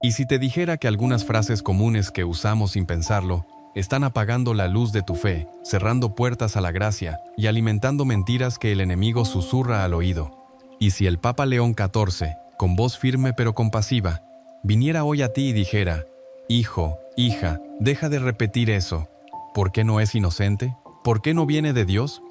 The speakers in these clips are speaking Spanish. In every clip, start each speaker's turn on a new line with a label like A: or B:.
A: Y si te dijera que algunas frases comunes que usamos sin pensarlo están apagando la luz de tu fe, cerrando puertas a la gracia y alimentando mentiras que el enemigo susurra al oído. Y si el Papa León XIV, con voz firme pero compasiva, viniera hoy a ti y dijera: hijo, hija, deja de repetir eso. ¿Por qué no es inocente? ¿Por qué no viene de Dios?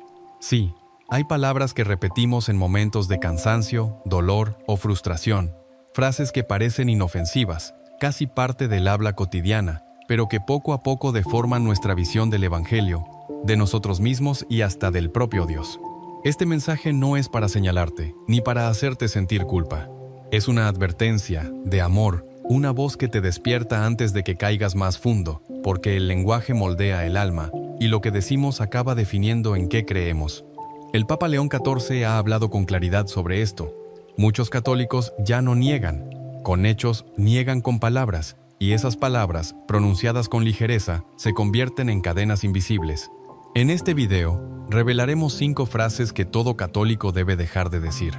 A: Sí, hay palabras que repetimos en momentos de cansancio, dolor o frustración, frases que parecen inofensivas, casi parte del habla cotidiana, pero que poco a poco deforman nuestra visión del Evangelio, de nosotros mismos y hasta del propio Dios. Este mensaje no es para señalarte, ni para hacerte sentir culpa. Es una advertencia, de amor, una voz que te despierta antes de que caigas más fundo, porque el lenguaje moldea el alma, y lo que decimos acaba definiendo en qué creemos. El Papa León XIV ha hablado con claridad sobre esto. Muchos católicos ya no niegan, con hechos niegan con palabras, y esas palabras, pronunciadas con ligereza, se convierten en cadenas invisibles. En este video, revelaremos 5 frases que todo católico debe dejar de decir.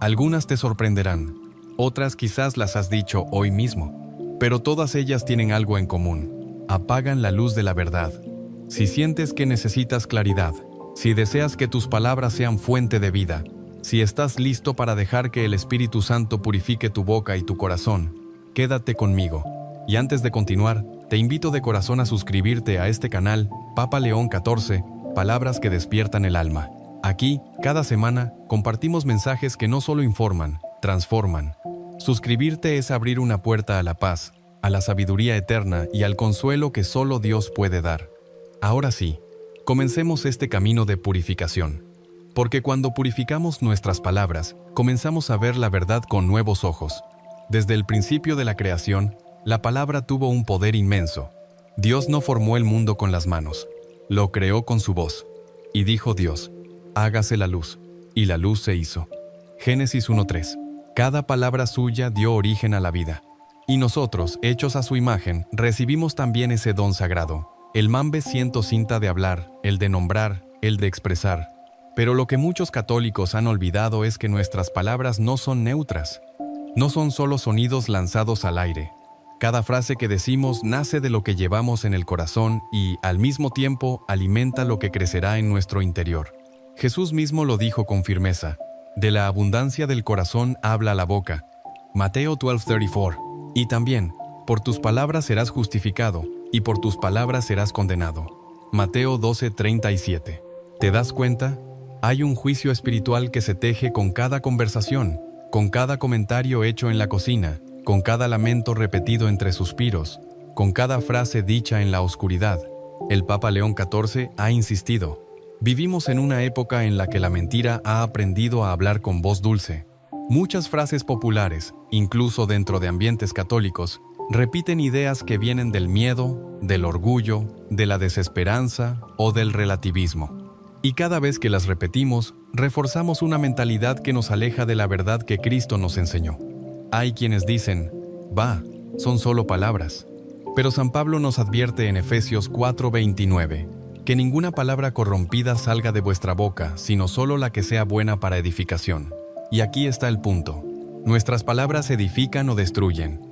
A: Algunas te sorprenderán, otras quizás las has dicho hoy mismo, pero todas ellas tienen algo en común: apagan la luz de la verdad. Si sientes que necesitas claridad, si deseas que tus palabras sean fuente de vida, si estás listo para dejar que el Espíritu Santo purifique tu boca y tu corazón, quédate conmigo. Y antes de continuar, te invito de corazón a suscribirte a este canal, Papa León XIV, Palabras que despiertan el alma. Aquí, cada semana, compartimos mensajes que no solo informan, transforman. Suscribirte es abrir una puerta a la paz, a la sabiduría eterna y al consuelo que solo Dios puede dar. Ahora sí, comencemos este camino de purificación. Porque cuando purificamos nuestras palabras, comenzamos a ver la verdad con nuevos ojos. Desde el principio de la creación, la palabra tuvo un poder inmenso. Dios no formó el mundo con las manos, lo creó con su voz. Y dijo Dios: hágase la luz, y la luz se hizo. Génesis 1:3. Cada palabra suya dio origen a la vida. Y nosotros, hechos a su imagen, recibimos también ese don sagrado. El mambe siento cinta de hablar, el de nombrar, el de expresar. Pero lo que muchos católicos han olvidado es que nuestras palabras no son neutras. No son solo sonidos lanzados al aire. Cada frase que decimos nace de lo que llevamos en el corazón y, al mismo tiempo, alimenta lo que crecerá en nuestro interior. Jesús mismo lo dijo con firmeza: de la abundancia del corazón habla la boca. Mateo 12:34. Y también: por tus palabras serás justificado, y por tus palabras serás condenado. Mateo 12:37. ¿Te das cuenta? Hay un juicio espiritual que se teje con cada conversación, con cada comentario hecho en la cocina, con cada lamento repetido entre suspiros, con cada frase dicha en la oscuridad. El Papa León XIV ha insistido: vivimos en una época en la que la mentira ha aprendido a hablar con voz dulce. Muchas frases populares, incluso dentro de ambientes católicos, repiten ideas que vienen del miedo, del orgullo, de la desesperanza o del relativismo. Y cada vez que las repetimos, reforzamos una mentalidad que nos aleja de la verdad que Cristo nos enseñó. Hay quienes dicen: va, son solo palabras. Pero San Pablo nos advierte en Efesios 4:29, que ninguna palabra corrompida salga de vuestra boca, sino solo la que sea buena para edificación. Y aquí está el punto: nuestras palabras edifican o destruyen.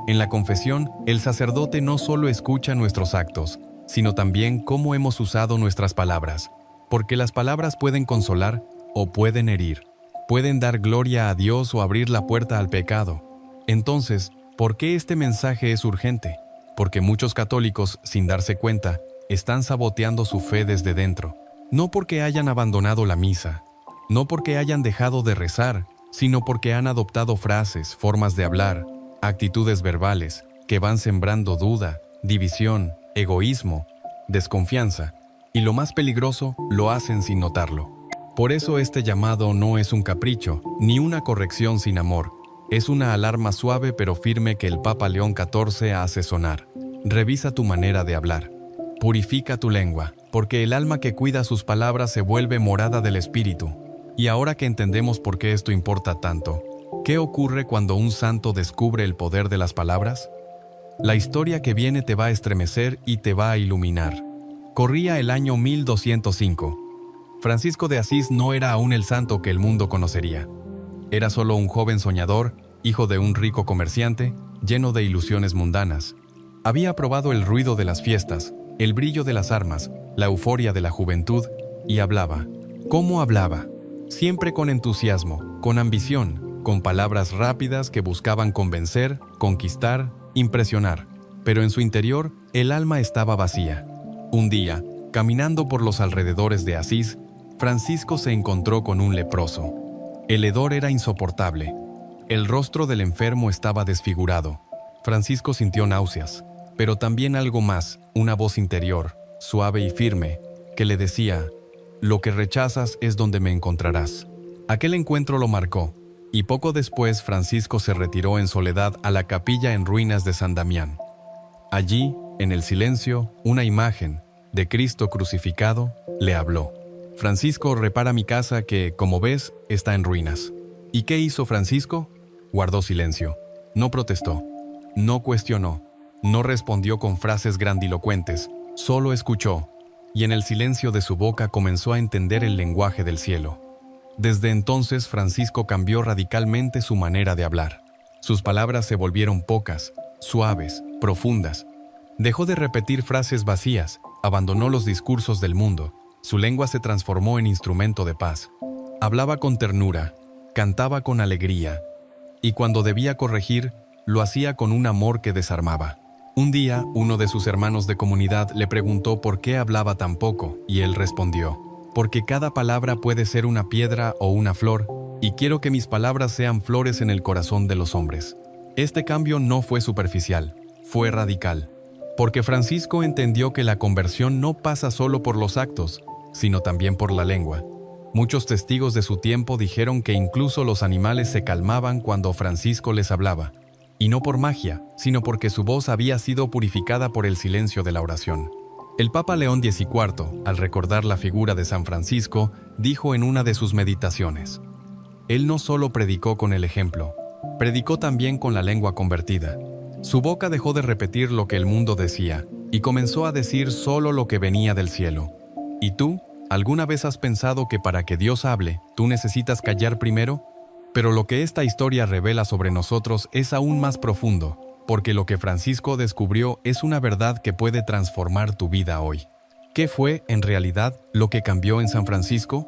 A: En la confesión, el sacerdote no solo escucha nuestros actos, sino también cómo hemos usado nuestras palabras. Porque las palabras pueden consolar o pueden herir. Pueden dar gloria a Dios o abrir la puerta al pecado. Entonces, ¿por qué este mensaje es urgente? Porque muchos católicos, sin darse cuenta, están saboteando su fe desde dentro. No porque hayan abandonado la misa, no porque hayan dejado de rezar, sino porque han adoptado frases, formas de hablar, actitudes verbales, que van sembrando duda, división, egoísmo, desconfianza. Y lo más peligroso, lo hacen sin notarlo. Por eso este llamado no es un capricho, ni una corrección sin amor. Es una alarma suave pero firme que el Papa León XIV hace sonar. Revisa tu manera de hablar. Purifica tu lengua, porque el alma que cuida sus palabras se vuelve morada del Espíritu. Y ahora que entendemos por qué esto importa tanto, ¿qué ocurre cuando un santo descubre el poder de las palabras? La historia que viene te va a estremecer y te va a iluminar. Corría el año 1205. Francisco de Asís no era aún el santo que el mundo conocería. Era solo un joven soñador, hijo de un rico comerciante, lleno de ilusiones mundanas. Había probado el ruido de las fiestas, el brillo de las armas, la euforia de la juventud, y hablaba. ¿Cómo hablaba? Siempre con entusiasmo, con ambición, con palabras rápidas que buscaban convencer, conquistar, impresionar. Pero en su interior, el alma estaba vacía. Un día, caminando por los alrededores de Asís, Francisco se encontró con un leproso. El hedor era insoportable. El rostro del enfermo estaba desfigurado. Francisco sintió náuseas, pero también algo más, una voz interior, suave y firme, que le decía: «Lo que rechazas es donde me encontrarás». Aquel encuentro lo marcó, y poco después Francisco se retiró en soledad a la capilla en ruinas de San Damián. Allí, en el silencio, una imagen de Cristo crucificado le habló. «Francisco, repara mi casa que, como ves, está en ruinas». ¿Y qué hizo Francisco? Guardó silencio. No protestó. No cuestionó. No respondió con frases grandilocuentes. Solo escuchó. Y en el silencio de su boca comenzó a entender el lenguaje del cielo. Desde entonces Francisco cambió radicalmente su manera de hablar. Sus palabras se volvieron pocas, suaves, profundas. Dejó de repetir frases vacías, abandonó los discursos del mundo. Su lengua se transformó en instrumento de paz. Hablaba con ternura, cantaba con alegría, y cuando debía corregir, lo hacía con un amor que desarmaba. Un día, uno de sus hermanos de comunidad le preguntó por qué hablaba tan poco, y él respondió: «Porque cada palabra puede ser una piedra o una flor, y quiero que mis palabras sean flores en el corazón de los hombres». Este cambio no fue superficial, fue radical, porque Francisco entendió que la conversión no pasa solo por los actos, sino también por la lengua. Muchos testigos de su tiempo dijeron que incluso los animales se calmaban cuando Francisco les hablaba, y no por magia, sino porque su voz había sido purificada por el silencio de la oración. El Papa León XIV, al recordar la figura de San Francisco, dijo en una de sus meditaciones: «Él no solo predicó con el ejemplo, predicó también con la lengua convertida». Su boca dejó de repetir lo que el mundo decía, y comenzó a decir solo lo que venía del cielo. ¿Y tú? ¿Alguna vez has pensado que para que Dios hable, tú necesitas callar primero? Pero lo que esta historia revela sobre nosotros es aún más profundo, porque lo que Francisco descubrió es una verdad que puede transformar tu vida hoy. ¿Qué fue, en realidad, lo que cambió en San Francisco?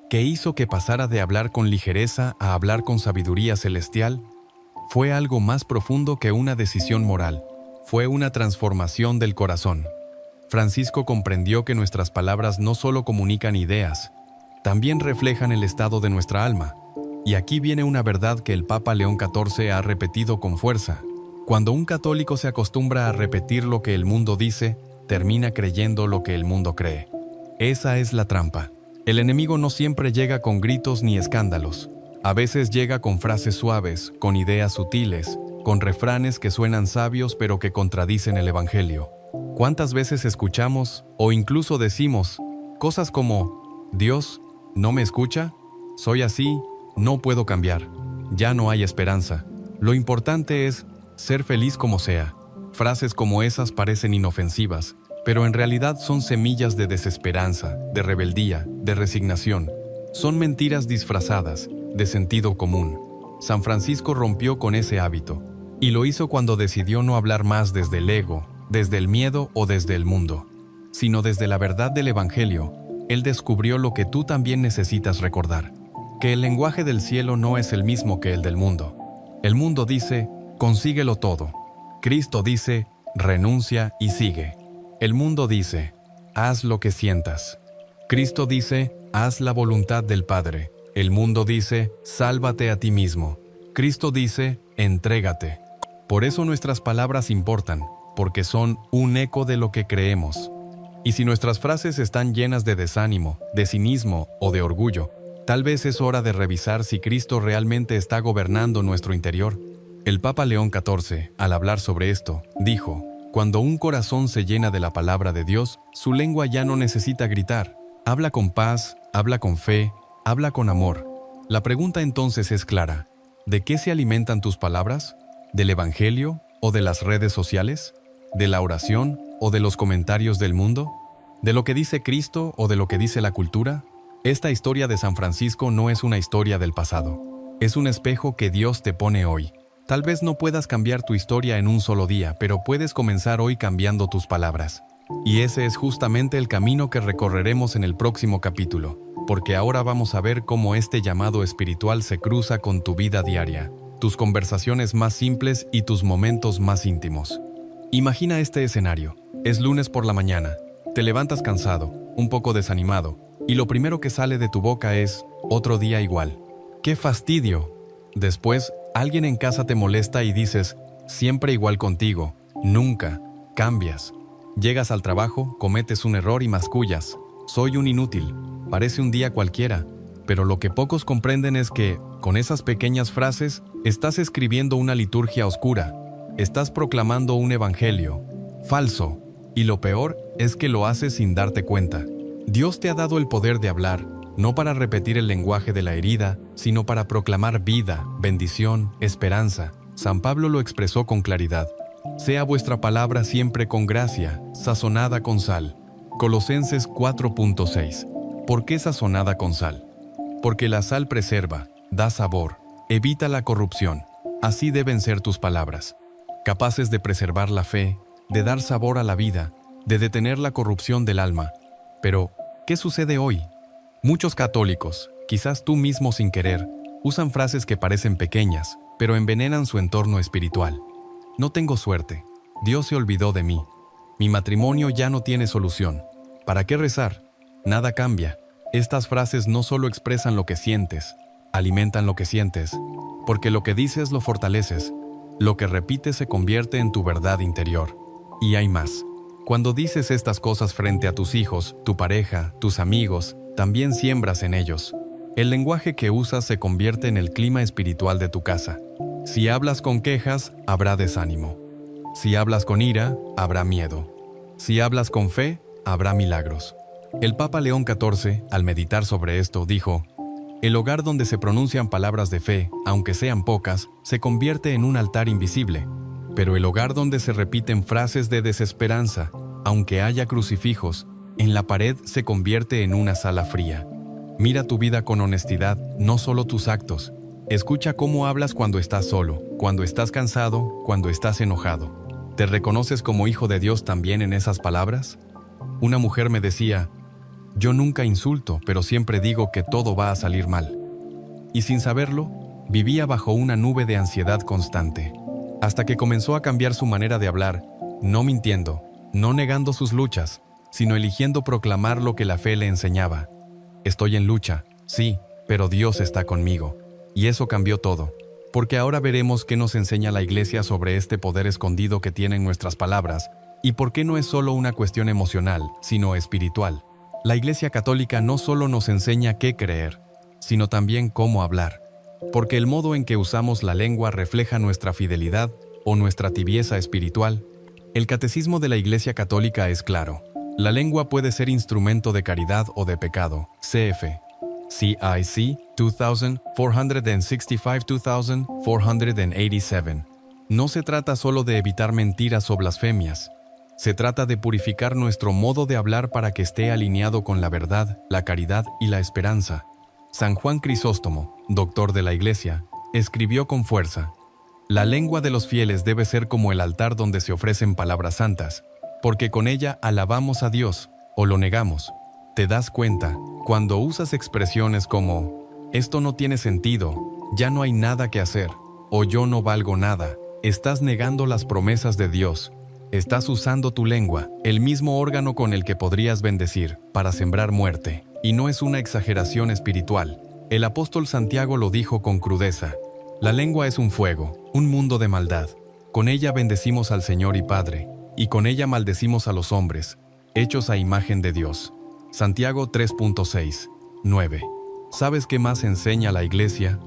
A: ¿Qué hizo que pasara de hablar con ligereza a hablar con sabiduría celestial? Fue algo más profundo que una decisión moral. Fue una transformación del corazón. Francisco comprendió que nuestras palabras no solo comunican ideas, también reflejan el estado de nuestra alma. Y aquí viene una verdad que el Papa León XIV ha repetido con fuerza. Cuando un católico se acostumbra a repetir lo que el mundo dice, termina creyendo lo que el mundo cree. Esa es la trampa. El enemigo no siempre llega con gritos ni escándalos. A veces llega con frases suaves, con ideas sutiles, con refranes que suenan sabios pero que contradicen el Evangelio. ¿Cuántas veces escuchamos o incluso decimos cosas como: «Dios, ¿no me escucha? Soy así, no puedo cambiar, ya no hay esperanza. Lo importante es ser feliz como sea». Frases como esas parecen inofensivas, pero en realidad son semillas de desesperanza, de rebeldía, de resignación. Son mentiras disfrazadas, de sentido común. San Francisco rompió con ese hábito, y lo hizo cuando decidió no hablar más desde el ego, desde el miedo o desde el mundo, sino desde la verdad del Evangelio. Él descubrió lo que tú también necesitas recordar: que el lenguaje del cielo no es el mismo que el del mundo. El mundo dice: «Consíguelo todo». Cristo dice: «Renuncia y sigue». El mundo dice: «Haz lo que sientas». Cristo dice: «Haz la voluntad del Padre». El mundo dice: «Sálvate a ti mismo». Cristo dice: «Entrégate». Por eso nuestras palabras importan, porque son un eco de lo que creemos. Y si nuestras frases están llenas de desánimo, de cinismo o de orgullo, tal vez es hora de revisar si Cristo realmente está gobernando nuestro interior. El Papa León XIV, al hablar sobre esto, dijo: «Cuando un corazón se llena de la palabra de Dios, su lengua ya no necesita gritar. Habla con paz, habla con fe, habla con amor». La pregunta entonces es clara: ¿de qué se alimentan tus palabras? ¿Del Evangelio o de las redes sociales? ¿De la oración o de los comentarios del mundo? ¿De lo que dice Cristo o de lo que dice la cultura? Esta historia de San Francisco no es una historia del pasado. Es un espejo que Dios te pone hoy. Tal vez no puedas cambiar tu historia en un solo día, pero puedes comenzar hoy cambiando tus palabras. Y ese es justamente el camino que recorreremos en el próximo capítulo, porque ahora vamos a ver cómo este llamado espiritual se cruza con tu vida diaria, tus conversaciones más simples y tus momentos más íntimos. Imagina este escenario. Es lunes por la mañana. Te levantas cansado, un poco desanimado, y lo primero que sale de tu boca es, otro día igual. ¡Qué fastidio! Después, alguien en casa te molesta y dices, siempre igual contigo, nunca, cambias. Llegas al trabajo, cometes un error y mascullas. Soy un inútil, parece un día cualquiera. Pero lo que pocos comprenden es que, con esas pequeñas frases, estás escribiendo una liturgia oscura. Estás proclamando un evangelio falso. Y lo peor es que lo haces sin darte cuenta. Dios te ha dado el poder de hablar, no para repetir el lenguaje de la herida, sino para proclamar vida, bendición, esperanza. San Pablo lo expresó con claridad. Sea vuestra palabra siempre con gracia, sazonada con sal. Colosenses 4.6. ¿Por qué sazonada con sal? Porque la sal preserva, da sabor, evita la corrupción. Así deben ser tus palabras, capaces de preservar la fe, de dar sabor a la vida, de detener la corrupción del alma. Pero, ¿qué sucede hoy? Muchos católicos, quizás tú mismo sin querer, usan frases que parecen pequeñas, pero envenenan su entorno espiritual. No tengo suerte. Dios se olvidó de mí. Mi matrimonio ya no tiene solución. ¿Para qué rezar? Nada cambia. Estas frases no solo expresan lo que sientes, alimentan lo que sientes, porque lo que dices lo fortaleces. Lo que repites se convierte en tu verdad interior. Y hay más. Cuando dices estas cosas frente a tus hijos, tu pareja, tus amigos, también siembras en ellos. El lenguaje que usas se convierte en el clima espiritual de tu casa. Si hablas con quejas, habrá desánimo. Si hablas con ira, habrá miedo. Si hablas con fe, habrá milagros. El Papa León XIV, al meditar sobre esto, dijo: el hogar donde se pronuncian palabras de fe, aunque sean pocas, se convierte en un altar invisible. Pero el hogar donde se repiten frases de desesperanza, aunque haya crucifijos, en la pared se convierte en una sala fría. Mira tu vida con honestidad, no solo tus actos. Escucha cómo hablas cuando estás solo, cuando estás cansado, cuando estás enojado. ¿Te reconoces como hijo de Dios también en esas palabras? Una mujer me decía: yo nunca insulto, pero siempre digo que todo va a salir mal. Y sin saberlo, vivía bajo una nube de ansiedad constante. Hasta que comenzó a cambiar su manera de hablar, no mintiendo, no negando sus luchas, sino eligiendo proclamar lo que la fe le enseñaba. Estoy en lucha, sí, pero Dios está conmigo. Y eso cambió todo, porque ahora veremos qué nos enseña la Iglesia sobre este poder escondido que tienen nuestras palabras, y por qué no es solo una cuestión emocional, sino espiritual. La Iglesia Católica no solo nos enseña qué creer, sino también cómo hablar, porque el modo en que usamos la lengua refleja nuestra fidelidad o nuestra tibieza espiritual. El Catecismo de la Iglesia Católica es claro. La lengua puede ser instrumento de caridad o de pecado. CF. CIC 2465-2487. No se trata solo de evitar mentiras o blasfemias. Se trata de purificar nuestro modo de hablar para que esté alineado con la verdad, la caridad y la esperanza. San Juan Crisóstomo, doctor de la Iglesia, escribió con fuerza: la lengua de los fieles debe ser como el altar donde se ofrecen palabras santas, porque con ella alabamos a Dios, o lo negamos. ¿Te das cuenta? Cuando usas expresiones como «esto no tiene sentido», «ya no hay nada que hacer» o «yo no valgo nada», estás negando las promesas de Dios. Estás usando tu lengua, el mismo órgano con el que podrías bendecir, para sembrar muerte. Y no es una exageración espiritual. El apóstol Santiago lo dijo con crudeza: la lengua es un fuego, un mundo de maldad. Con ella bendecimos al Señor y Padre, y con ella maldecimos a los hombres, hechos a imagen de Dios. Santiago 3.6, 9. ¿Sabes qué más enseña la Iglesia?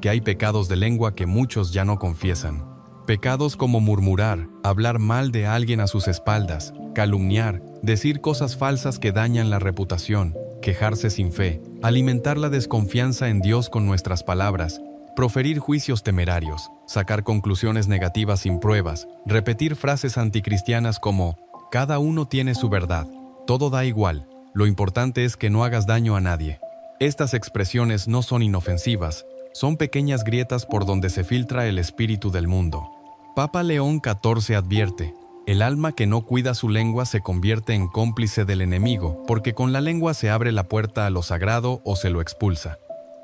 A: Que hay pecados de lengua que muchos ya no confiesan. Pecados como murmurar, hablar mal de alguien a sus espaldas, calumniar, decir cosas falsas que dañan la reputación, quejarse sin fe, alimentar la desconfianza en Dios con nuestras palabras, proferir juicios temerarios, sacar conclusiones negativas sin pruebas, repetir frases anticristianas como «cada uno tiene su verdad», «todo da igual», «lo importante es que no hagas daño a nadie». Estas expresiones no son inofensivas, Son pequeñas grietas por donde se filtra el espíritu del mundo. Papa León XIV advierte: el alma que no cuida su lengua se convierte en cómplice del enemigo, porque con la lengua se abre la puerta a lo sagrado o se lo expulsa.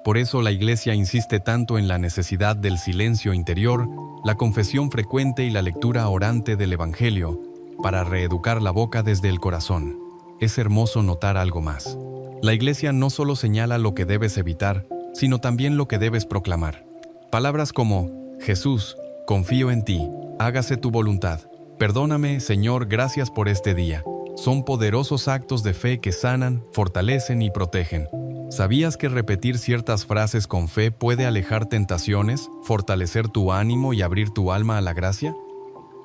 A: Por eso la Iglesia insiste tanto en la necesidad del silencio interior, la confesión frecuente y la lectura orante del Evangelio, para reeducar la boca desde el corazón. Es hermoso notar algo más. La Iglesia no solo señala lo que debes evitar, sino también lo que debes proclamar. Palabras como: Jesús, confío en ti, hágase tu voluntad. Perdóname, Señor, gracias por este día. Son poderosos actos de fe que sanan, fortalecen y protegen. ¿Sabías que repetir ciertas frases con fe puede alejar tentaciones, fortalecer tu ánimo y abrir tu alma a la gracia?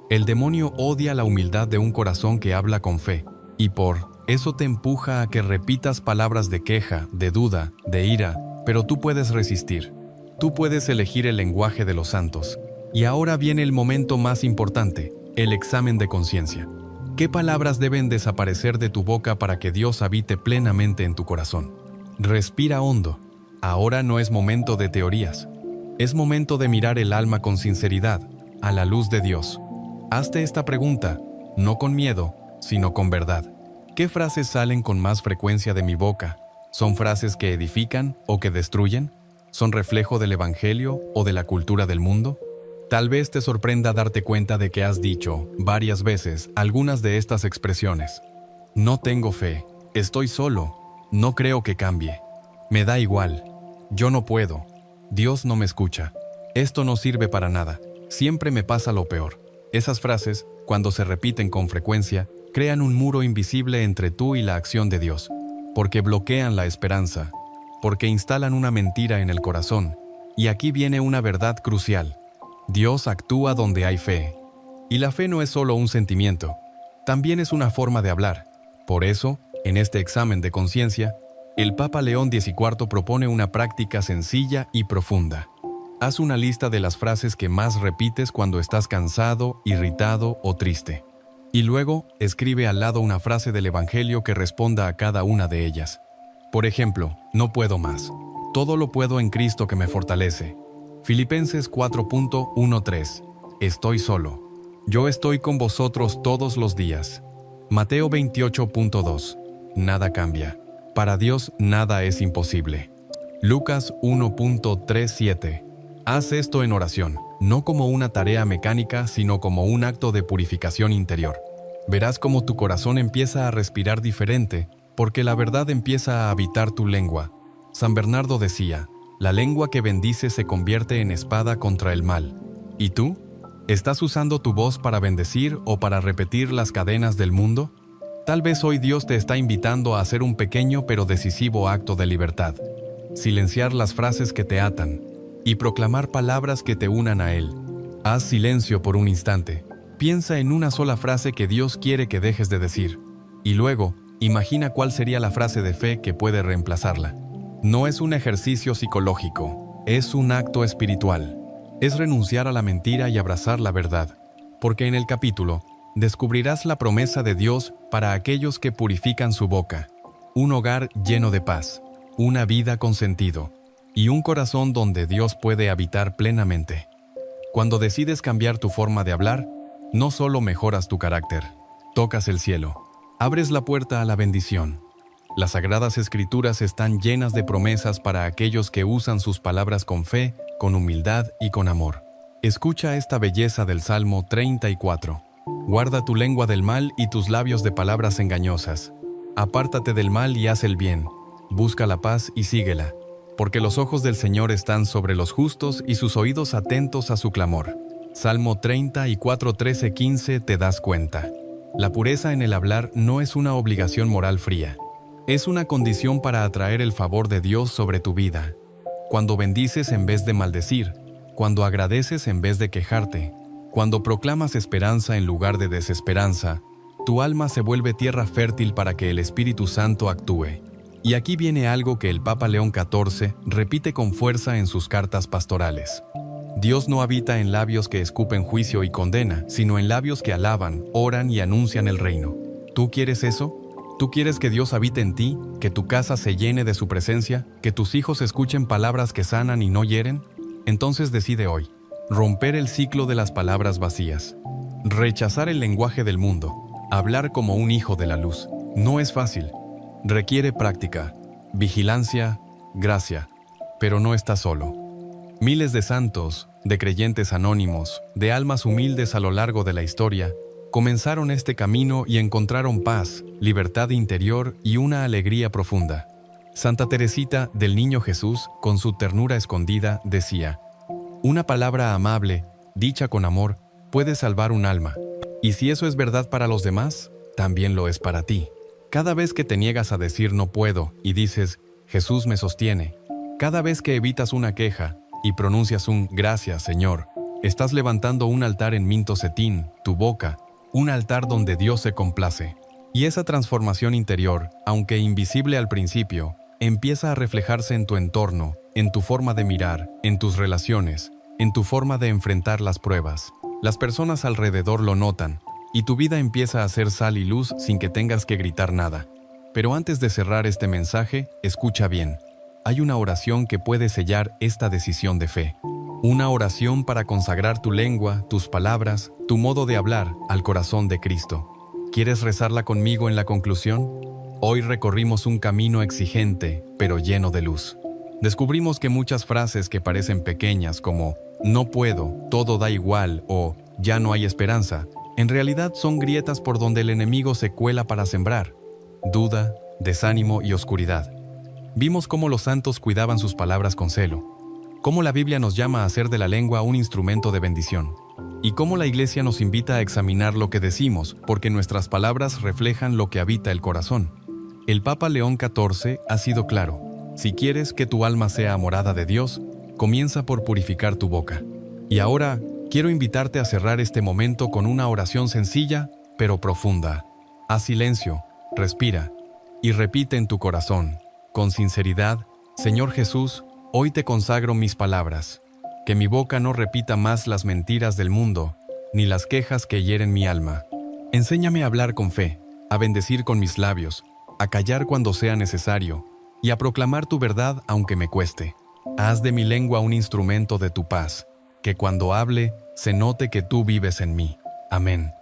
A: El demonio odia la humildad de un corazón que habla con fe, y por eso te empuja a que repitas palabras de queja, de duda, de ira, pero tú puedes resistir. Tú puedes elegir el lenguaje de los santos. Y ahora viene el momento más importante, el examen de conciencia. ¿Qué palabras deben desaparecer de tu boca para que Dios habite plenamente en tu corazón? Respira hondo. Ahora no es momento de teorías. Es momento de mirar el alma con sinceridad, a la luz de Dios. Hazte esta pregunta, no con miedo, sino con verdad. ¿Qué frases salen con más frecuencia de mi boca? ¿Son frases que edifican o que destruyen? ¿Son reflejo del Evangelio o de la cultura del mundo? Tal vez te sorprenda darte cuenta de que has dicho varias veces algunas de estas expresiones. No tengo fe, estoy solo, no creo que cambie, me da igual, yo no puedo, Dios no me escucha, esto no sirve para nada, siempre me pasa lo peor. Esas frases, cuando se repiten con frecuencia, crean un muro invisible entre tú y la acción de Dios, porque bloquean la esperanza, porque instalan una mentira en el corazón. Y aquí viene una verdad crucial. Dios actúa donde hay fe. Y la fe no es solo un sentimiento, también es una forma de hablar. Por eso, en este examen de conciencia, el Papa León XIV propone una práctica sencilla y profunda. Haz una lista de las frases que más repites cuando estás cansado, irritado o triste. Y luego, escribe al lado una frase del Evangelio que responda a cada una de ellas. Por ejemplo, no puedo más. Todo lo puedo en Cristo que me fortalece. Filipenses 4.13. Estoy solo. Yo estoy con vosotros todos los días. Mateo 28.2. Nada cambia. Para Dios nada es imposible. Lucas 1.37. Haz esto en oración, no como una tarea mecánica, sino como un acto de purificación interior. Verás cómo tu corazón empieza a respirar diferente, porque la verdad empieza a habitar tu lengua. San Bernardo decía: la lengua que bendice se convierte en espada contra el mal. ¿Y tú? ¿Estás usando tu voz para bendecir o para repetir las cadenas del mundo? Tal vez hoy Dios te está invitando a hacer un pequeño pero decisivo acto de libertad. Silenciar las frases que te atan y proclamar palabras que te unan a Él. Haz silencio por un instante. Piensa en una sola frase que Dios quiere que dejes de decir. Y luego, imagina cuál sería la frase de fe que puede reemplazarla. No es un ejercicio psicológico, es un acto espiritual. Es renunciar a la mentira y abrazar la verdad. Porque en el capítulo, descubrirás la promesa de Dios para aquellos que purifican su boca. Un hogar lleno de paz, una vida con sentido, y un corazón donde Dios puede habitar plenamente. Cuando decides cambiar tu forma de hablar, no solo mejoras tu carácter, tocas el cielo, abres la puerta a la bendición. Las Sagradas Escrituras están llenas de promesas para aquellos que usan sus palabras con fe, con humildad y con amor. Escucha esta belleza del Salmo 34. Guarda tu lengua del mal y tus labios de palabras engañosas. Apártate del mal y haz el bien. Busca la paz y síguela. Porque los ojos del Señor están sobre los justos y sus oídos atentos a su clamor. Salmo 34, 13, 15. Te das cuenta. La pureza en el hablar no es una obligación moral fría. Es una condición para atraer el favor de Dios sobre tu vida. Cuando bendices en vez de maldecir, cuando agradeces en vez de quejarte, cuando proclamas esperanza en lugar de desesperanza, tu alma se vuelve tierra fértil para que el Espíritu Santo actúe. Y aquí viene algo que el Papa León XIV repite con fuerza en sus cartas pastorales. Dios no habita en labios que escupen juicio y condena, sino en labios que alaban, oran y anuncian el reino. ¿Tú quieres eso? ¿Tú quieres que Dios habite en ti, que tu casa se llene de su presencia, que tus hijos escuchen palabras que sanan y no hieren? Entonces decide hoy romper el ciclo de las palabras vacías, rechazar el lenguaje del mundo, hablar como un hijo de la luz. No es fácil, requiere práctica, vigilancia, gracia, pero no estás solo. Miles de santos, de creyentes anónimos, de almas humildes a lo largo de la historia, comenzaron este camino y encontraron paz, libertad interior y una alegría profunda. Santa Teresita del Niño Jesús, con su ternura escondida, decía: una palabra amable, dicha con amor, puede salvar un alma. Y si eso es verdad para los demás, también lo es para ti. Cada vez que te niegas a decir no puedo y dices Jesús me sostiene, cada vez que evitas una queja y pronuncias un gracias, Señor, estás levantando un altar en Minto Cetín, tu boca, un altar donde Dios se complace. Y esa transformación interior, aunque invisible al principio, empieza a reflejarse en tu entorno, en tu forma de mirar, en tus relaciones, en tu forma de enfrentar las pruebas. Las personas alrededor lo notan, y tu vida empieza a ser sal y luz sin que tengas que gritar nada. Pero antes de cerrar este mensaje, escucha bien. Hay una oración que puede sellar esta decisión de fe. Una oración para consagrar tu lengua, tus palabras, tu modo de hablar al corazón de Cristo. ¿Quieres rezarla conmigo en la conclusión? Hoy recorrimos un camino exigente, pero lleno de luz. Descubrimos que muchas frases que parecen pequeñas como no puedo, todo da igual o ya no hay esperanza, en realidad son grietas por donde el enemigo se cuela para sembrar duda, desánimo y oscuridad. Vimos cómo los santos cuidaban sus palabras con celo, cómo la Biblia nos llama a hacer de la lengua un instrumento de bendición, y cómo la Iglesia nos invita a examinar lo que decimos, porque nuestras palabras reflejan lo que habita el corazón. El Papa León XIV ha sido claro: si quieres que tu alma sea morada de Dios, comienza por purificar tu boca. Y ahora, quiero invitarte a cerrar este momento con una oración sencilla, pero profunda. Haz silencio, respira, y repite en tu corazón, con sinceridad: Señor Jesús, hoy te consagro mis palabras. Que mi boca no repita más las mentiras del mundo, ni las quejas que hieren mi alma. Enséñame a hablar con fe, a bendecir con mis labios, a callar cuando sea necesario, y a proclamar tu verdad aunque me cueste. Haz de mi lengua un instrumento de tu paz, que cuando hable se note que tú vives en mí. Amén.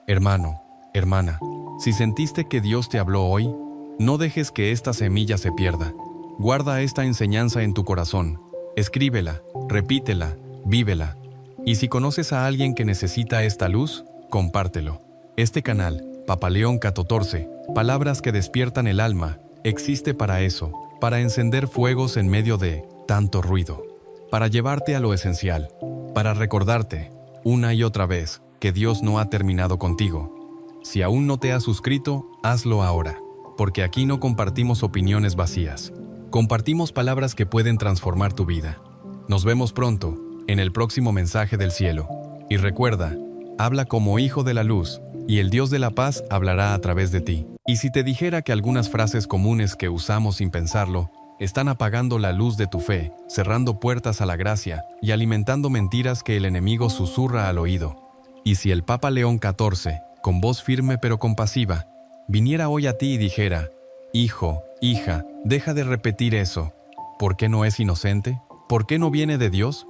A: Hermano, hermana, si sentiste que Dios te habló hoy, no dejes que esta semilla se pierda. Guarda esta enseñanza en tu corazón. Escríbela, repítela, vívela. Y si conoces a alguien que necesita esta luz, compártelo. Este canal, Papa León XIV, Palabras que despiertan el alma, existe para eso, para encender fuegos en medio de tanto ruido, para llevarte a lo esencial, para recordarte, una y otra vez, que Dios no ha terminado contigo. Si aún no te has suscrito, hazlo ahora, porque aquí no compartimos opiniones vacías. Compartimos palabras que pueden transformar tu vida. Nos vemos pronto, en el próximo mensaje del cielo. Y recuerda, habla como hijo de la luz, y el Dios de la paz hablará a través de ti. Y si te dijera que algunas frases comunes que usamos sin pensarlo, están apagando la luz de tu fe, cerrando puertas a la gracia y alimentando mentiras que el enemigo susurra al oído. Y si el Papa León XIV, con voz firme pero compasiva, viniera hoy a ti y dijera: hijo, hija, deja de repetir eso. ¿Por qué no es inocente? ¿Por qué no viene de Dios?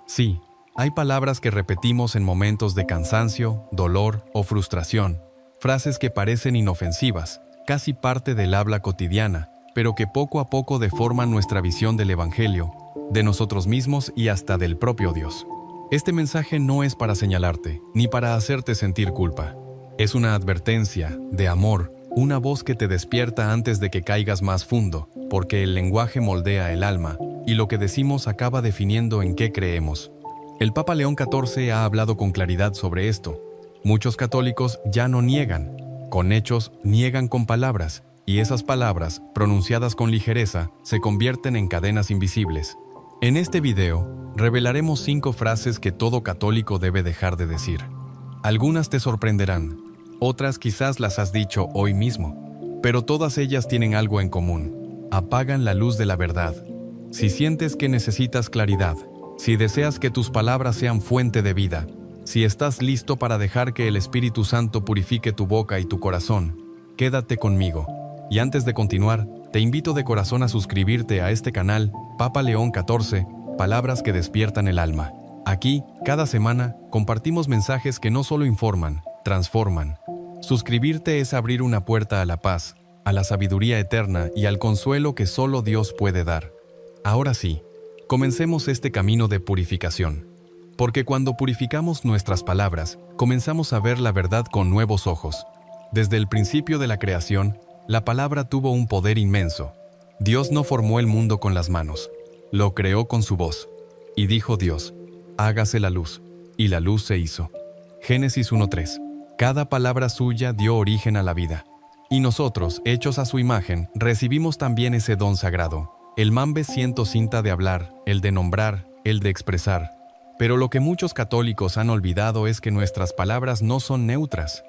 A: Sí, hay palabras que repetimos en momentos de cansancio, dolor o frustración. Frases que parecen inofensivas, casi parte del habla cotidiana, pero que poco a poco deforman nuestra visión del Evangelio, de nosotros mismos y hasta del propio Dios. Este mensaje no es para señalarte, ni para hacerte sentir culpa. Es una advertencia, de amor, una voz que te despierta antes de que caigas más fundo, porque el lenguaje moldea el alma, y lo que decimos acaba definiendo en qué creemos. El Papa León XIV ha hablado con claridad sobre esto. Muchos católicos ya no niegan, con hechos niegan con palabras, y esas palabras, pronunciadas con ligereza, se convierten en cadenas invisibles. En este video, revelaremos 5 frases que todo católico debe dejar de decir. Algunas te sorprenderán, otras quizás las has dicho hoy mismo, pero todas ellas tienen algo en común: apagan la luz de la verdad. Si sientes que necesitas claridad, si deseas que tus palabras sean fuente de vida, si estás listo para dejar que el Espíritu Santo purifique tu boca y tu corazón, quédate conmigo. Y antes de continuar, te invito de corazón a suscribirte a este canal, Papa León XIV, Palabras que despiertan el alma. Aquí, cada semana, compartimos mensajes que no solo informan, transforman. Suscribirte es abrir una puerta a la paz, a la sabiduría eterna y al consuelo que solo Dios puede dar. Ahora sí, comencemos este camino de purificación. Porque cuando purificamos nuestras palabras, comenzamos a ver la verdad con nuevos ojos. Desde el principio de la creación, la palabra tuvo un poder inmenso. Dios no formó el mundo con las manos, lo creó con su voz. Y dijo Dios: hágase la luz, y la luz se hizo. Génesis 1:3. Cada palabra suya dio origen a la vida. Y nosotros, hechos a su imagen, recibimos también ese don sagrado. El mambe siento cinta de hablar, el de nombrar, el de expresar. Pero lo que muchos católicos han olvidado es que nuestras palabras no son neutras.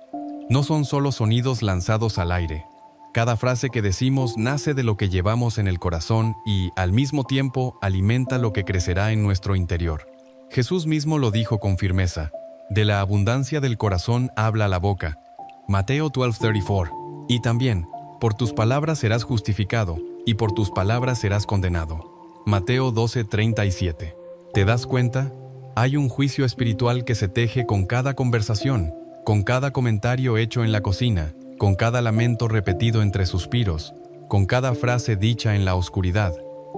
A: No son solo sonidos lanzados al aire. Cada frase que decimos nace de lo que llevamos en el corazón y, al mismo tiempo, alimenta lo que crecerá en nuestro interior. Jesús mismo lo dijo con firmeza: de la abundancia del corazón habla la boca. Mateo 12:34. Y también, por tus palabras serás justificado, y por tus palabras serás condenado. Mateo 12:37. ¿Te das cuenta? Hay un juicio espiritual que se teje con cada conversación, con cada comentario hecho en la cocina, con cada lamento repetido entre suspiros, con cada frase dicha en la oscuridad.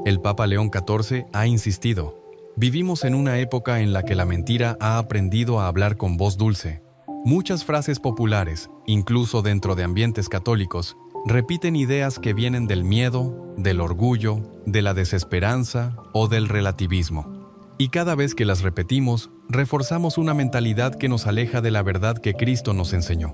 A: El Papa León XIV ha insistido: vivimos en una época en la que la mentira ha aprendido a hablar con voz dulce. Muchas frases populares, incluso dentro de ambientes católicos, repiten ideas que vienen del miedo, del orgullo, de la desesperanza o del relativismo. Y cada vez que las repetimos, reforzamos una mentalidad que nos aleja de la verdad que Cristo nos enseñó.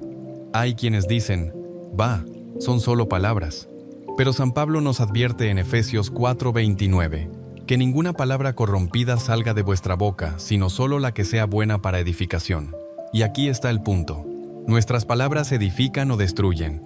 A: Hay quienes dicen: va, son solo palabras. Pero San Pablo nos advierte en Efesios 4:29, que ninguna palabra corrompida salga de vuestra boca, sino solo la que sea buena para edificación. Y aquí está el punto. Nuestras palabras edifican o destruyen.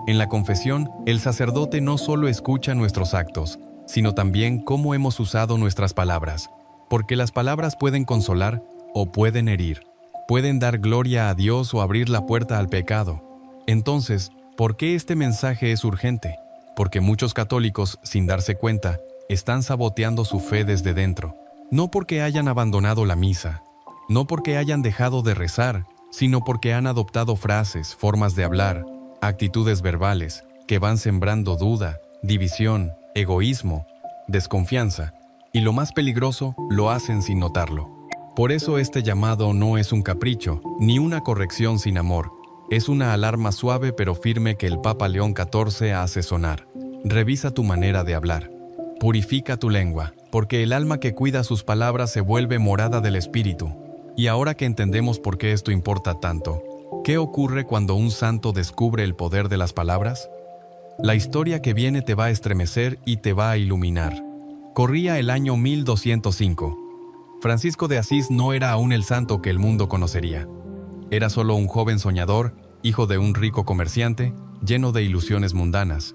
A: En la confesión, el sacerdote no solo escucha nuestros actos, sino también cómo hemos usado nuestras palabras. Porque las palabras pueden consolar o pueden herir. Pueden dar gloria a Dios o abrir la puerta al pecado. Entonces, ¿por qué este mensaje es urgente? Porque muchos católicos, sin darse cuenta, están saboteando su fe desde dentro. No porque hayan abandonado la misa, no porque hayan dejado de rezar, sino porque han adoptado frases, formas de hablar, actitudes verbales, que van sembrando duda, división, egoísmo, desconfianza, y lo más peligroso, lo hacen sin notarlo. Por eso este llamado no es un capricho, ni una corrección sin amor. Es una alarma suave pero firme que el Papa León XIV hace sonar. Revisa tu manera de hablar. Purifica tu lengua, porque el alma que cuida sus palabras se vuelve morada del Espíritu. Y ahora que entendemos por qué esto importa tanto, ¿qué ocurre cuando un santo descubre el poder de las palabras? La historia que viene te va a estremecer y te va a iluminar. Corría el año 1205. Francisco de Asís no era aún el santo que el mundo conocería. Era solo un joven soñador, hijo de un rico comerciante, lleno de ilusiones mundanas.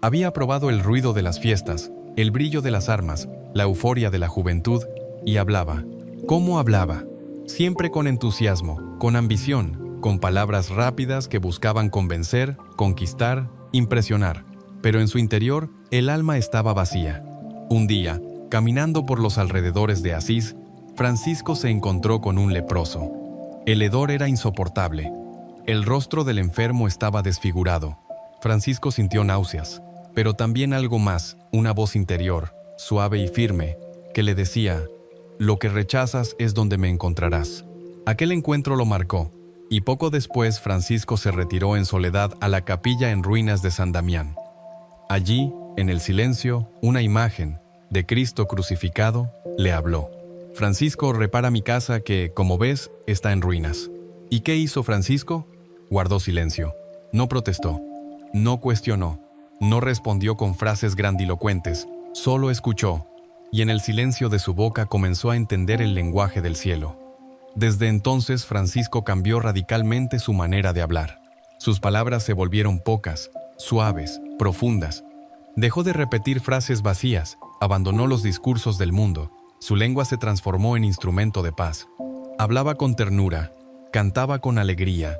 A: Había probado el ruido de las fiestas, el brillo de las armas, la euforia de la juventud, y hablaba. ¿Cómo hablaba? Siempre con entusiasmo, con ambición, con palabras rápidas que buscaban convencer, conquistar, impresionar. Pero en su interior, el alma estaba vacía. Un día, caminando por los alrededores de Asís, Francisco se encontró con un leproso. El hedor era insoportable. El rostro del enfermo estaba desfigurado. Francisco sintió náuseas, pero también algo más, una voz interior, suave y firme, que le decía: lo que rechazas es donde me encontrarás. Aquel encuentro lo marcó, y poco después Francisco se retiró en soledad a la capilla en ruinas de San Damián. Allí, en el silencio, una imagen de Cristo crucificado le habló. Francisco, repara mi casa que, como ves, está en ruinas. ¿Y qué hizo Francisco? Guardó silencio. No protestó. No cuestionó. No respondió con frases grandilocuentes. Solo escuchó. Y en el silencio de su boca comenzó a entender el lenguaje del cielo. Desde entonces Francisco cambió radicalmente su manera de hablar. Sus palabras se volvieron pocas, suaves, profundas. Dejó de repetir frases vacías, abandonó los discursos del mundo. Su lengua se transformó en instrumento de paz. Hablaba con ternura, cantaba con alegría,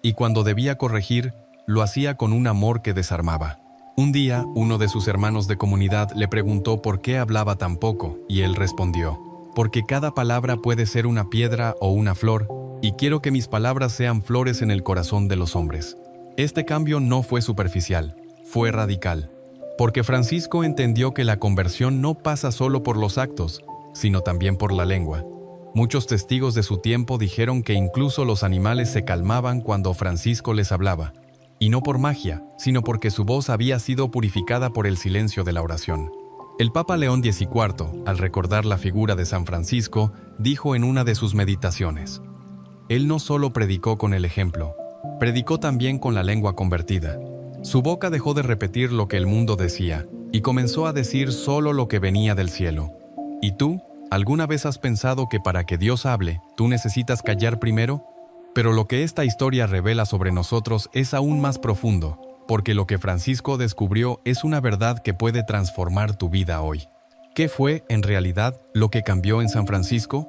A: y cuando debía corregir, lo hacía con un amor que desarmaba. Un día, uno de sus hermanos de comunidad le preguntó por qué hablaba tan poco, y él respondió: porque cada palabra puede ser una piedra o una flor, y quiero que mis palabras sean flores en el corazón de los hombres. Este cambio no fue superficial, fue radical, porque Francisco entendió que la conversión no pasa solo por los actos, sino también por la lengua. Muchos testigos de su tiempo dijeron que incluso los animales se calmaban cuando Francisco les hablaba, y no por magia, sino porque su voz había sido purificada por el silencio de la oración. El Papa León XIV, al recordar la figura de San Francisco, dijo en una de sus meditaciones: él no solo predicó con el ejemplo, predicó también con la lengua convertida. Su boca dejó de repetir lo que el mundo decía y comenzó a decir solo lo que venía del cielo. ¿Y tú? ¿Alguna vez has pensado que para que Dios hable, tú necesitas callar primero? Pero lo que esta historia revela sobre nosotros es aún más profundo, porque lo que Francisco descubrió es una verdad que puede transformar tu vida hoy. ¿Qué fue, en realidad, lo que cambió en San Francisco?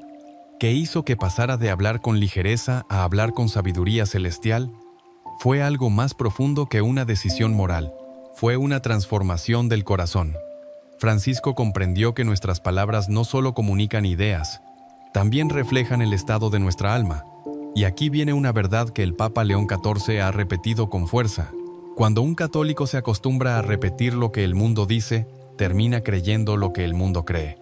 A: ¿Qué hizo que pasara de hablar con ligereza a hablar con sabiduría celestial? Fue algo más profundo que una decisión moral. Fue una transformación del corazón. Francisco comprendió que nuestras palabras no solo comunican ideas, también reflejan el estado de nuestra alma. Y aquí viene una verdad que el Papa León XIV ha repetido con fuerza. Cuando un católico se acostumbra a repetir lo que el mundo dice, termina creyendo lo que el mundo cree.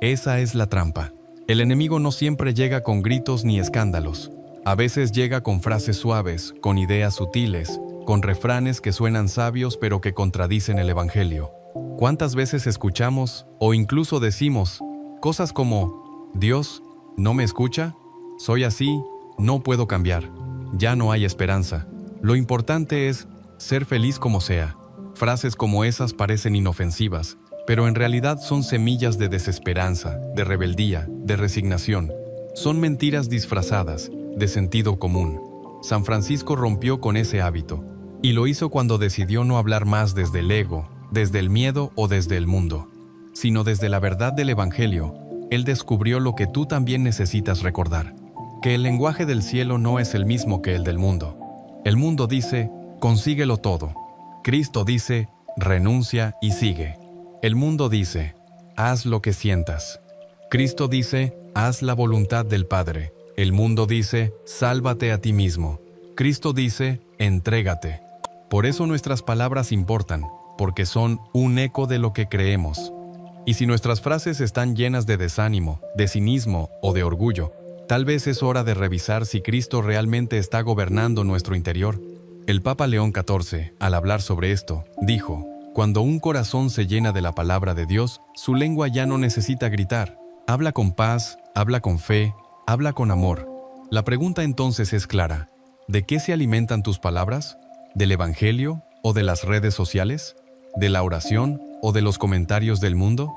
A: Esa es la trampa. El enemigo no siempre llega con gritos ni escándalos. A veces llega con frases suaves, con ideas sutiles, con refranes que suenan sabios pero que contradicen el Evangelio. ¿Cuántas veces escuchamos o incluso decimos cosas como: Dios, ¿no me escucha? Soy así, no puedo cambiar, ya no hay esperanza. Lo importante es ser feliz como sea. Frases como esas parecen inofensivas, pero en realidad son semillas de desesperanza, de rebeldía, de resignación. Son mentiras disfrazadas, de sentido común. San Francisco rompió con ese hábito, y lo hizo cuando decidió no hablar más desde el ego, desde el miedo o desde el mundo, sino desde la verdad del Evangelio. Él descubrió lo que tú también necesitas recordar: que el lenguaje del cielo no es el mismo que el del mundo. El mundo dice: consíguelo todo. Cristo dice: renuncia y sigue. El mundo dice: haz lo que sientas. Cristo dice: haz la voluntad del Padre. El mundo dice: sálvate a ti mismo. Cristo dice: entrégate. Por eso nuestras palabras importan, porque son un eco de lo que creemos. Y si nuestras frases están llenas de desánimo, de cinismo o de orgullo, tal vez es hora de revisar si Cristo realmente está gobernando nuestro interior. El Papa León XIV, al hablar sobre esto, dijo: cuando un corazón se llena de la palabra de Dios, su lengua ya no necesita gritar. Habla con paz, habla con fe, habla con amor. La pregunta entonces es clara: ¿de qué se alimentan tus palabras? ¿Del Evangelio o de las redes sociales? ¿De la oración o de los comentarios del mundo?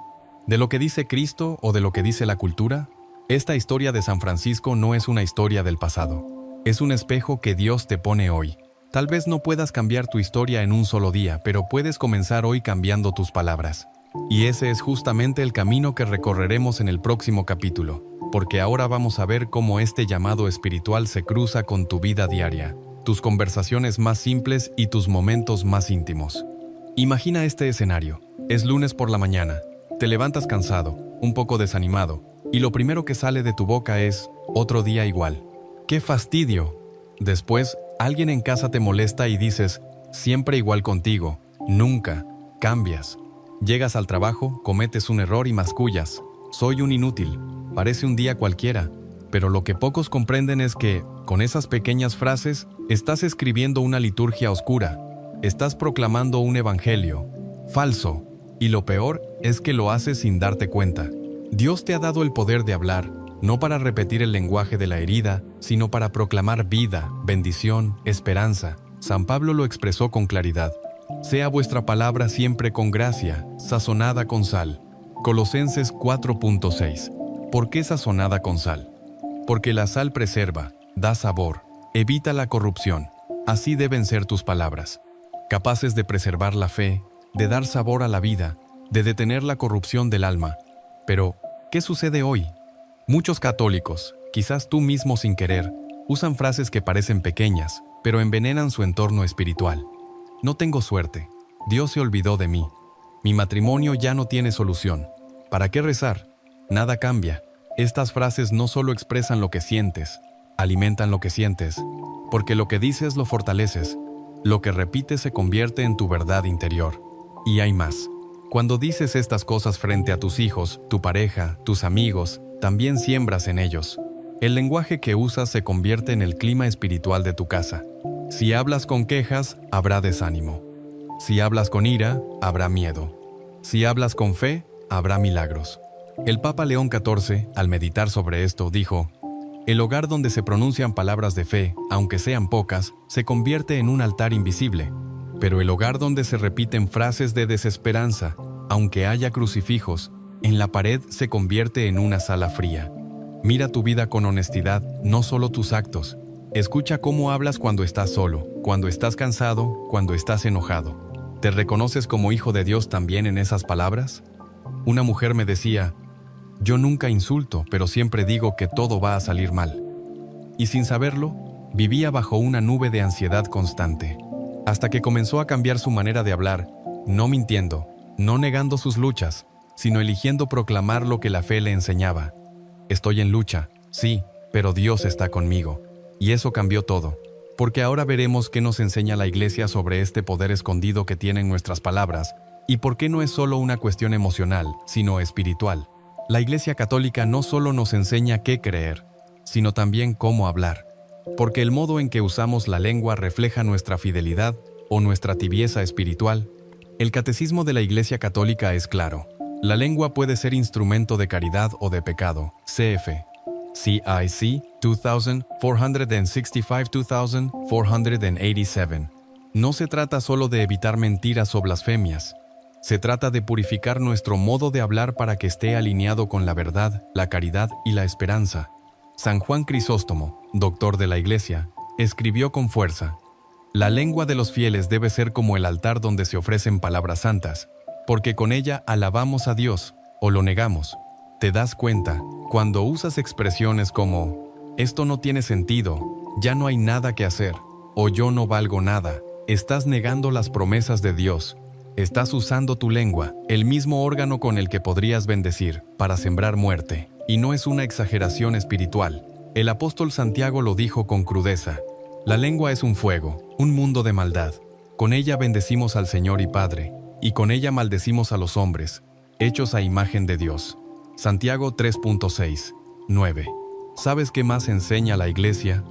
A: ¿De lo que dice Cristo o de lo que dice la cultura? Esta historia de San Francisco no es una historia del pasado. Es un espejo que Dios te pone hoy. Tal vez no puedas cambiar tu historia en un solo día, pero puedes comenzar hoy cambiando tus palabras. Y ese es justamente el camino que recorreremos en el próximo capítulo, porque ahora vamos a ver cómo este llamado espiritual se cruza con tu vida diaria, tus conversaciones más simples y tus momentos más íntimos. Imagina este escenario. Es lunes por la mañana. Te levantas cansado, un poco desanimado, y lo primero que sale de tu boca es: otro día igual. ¡Qué fastidio! Después, alguien en casa te molesta y dices: siempre igual contigo, nunca, cambias. Llegas al trabajo, cometes un error y mascullas: soy un inútil, parece un día cualquiera. Pero lo que pocos comprenden es que, con esas pequeñas frases, estás escribiendo una liturgia oscura. Estás proclamando un evangelio falso, y lo peor es que lo haces sin darte cuenta. Dios te ha dado el poder de hablar, no para repetir el lenguaje de la herida, sino para proclamar vida, bendición, esperanza. San Pablo lo expresó con claridad: sea vuestra palabra siempre con gracia, sazonada con sal. Colosenses 4.6. ¿Por qué sazonada con sal? Porque la sal preserva, da sabor, evita la corrupción. Así deben ser tus palabras, capaces de preservar la fe, de dar sabor a la vida, de detener la corrupción del alma. Pero, ¿qué sucede hoy? Muchos católicos, quizás tú mismo sin querer, usan frases que parecen pequeñas, pero envenenan su entorno espiritual. No tengo suerte. Dios se olvidó de mí. Mi matrimonio ya no tiene solución. ¿Para qué rezar? Nada cambia. Estas frases no solo expresan lo que sientes, alimentan lo que sientes, porque lo que dices lo fortaleces. Lo que repites se convierte en tu verdad interior. Y hay más. Cuando dices estas cosas frente a tus hijos, tu pareja, tus amigos, también siembras en ellos. El lenguaje que usas se convierte en el clima espiritual de tu casa. Si hablas con quejas, habrá desánimo. Si hablas con ira, habrá miedo. Si hablas con fe, habrá milagros. El Papa León XIV, al meditar sobre esto, dijo: el hogar donde se pronuncian palabras de fe, aunque sean pocas, se convierte en un altar invisible. Pero el hogar donde se repiten frases de desesperanza, aunque haya crucifijos, en la pared se convierte en una sala fría. Mira tu vida con honestidad, no solo tus actos. Escucha cómo hablas cuando estás solo, cuando estás cansado, cuando estás enojado. ¿Te reconoces como hijo de Dios también en esas palabras? Una mujer me decía: yo nunca insulto, pero siempre digo que todo va a salir mal. Y sin saberlo, vivía bajo una nube de ansiedad constante. Hasta que comenzó a cambiar su manera de hablar, no mintiendo, no negando sus luchas, sino eligiendo proclamar lo que la fe le enseñaba. Estoy en lucha, sí, pero Dios está conmigo. Y eso cambió todo. Porque ahora veremos qué nos enseña la Iglesia sobre este poder escondido que tienen nuestras palabras, y por qué no es solo una cuestión emocional, sino espiritual. La Iglesia Católica no solo nos enseña qué creer, sino también cómo hablar. Porque el modo en que usamos la lengua refleja nuestra fidelidad o nuestra tibieza espiritual. El Catecismo de la Iglesia Católica es claro. La lengua puede ser instrumento de caridad o de pecado. CF. CIC 2465-2487. No se trata solo de evitar mentiras o blasfemias. Se trata de purificar nuestro modo de hablar para que esté alineado con la verdad, la caridad y la esperanza. San Juan Crisóstomo, doctor de la Iglesia, escribió con fuerza: la lengua de los fieles debe ser como el altar donde se ofrecen palabras santas, porque con ella alabamos a Dios, o lo negamos. ¿Te das cuenta? Cuando usas expresiones como «esto no tiene sentido», «ya no hay nada que hacer» o «yo no valgo nada», estás negando las promesas de Dios. Estás usando tu lengua, el mismo órgano con el que podrías bendecir, para sembrar muerte. Y no es una exageración espiritual. El apóstol Santiago lo dijo con crudeza: la lengua es un fuego, un mundo de maldad. Con ella bendecimos al Señor y Padre, y con ella maldecimos a los hombres, hechos a imagen de Dios. Santiago 3.6, 9. ¿Sabes qué más enseña la Iglesia?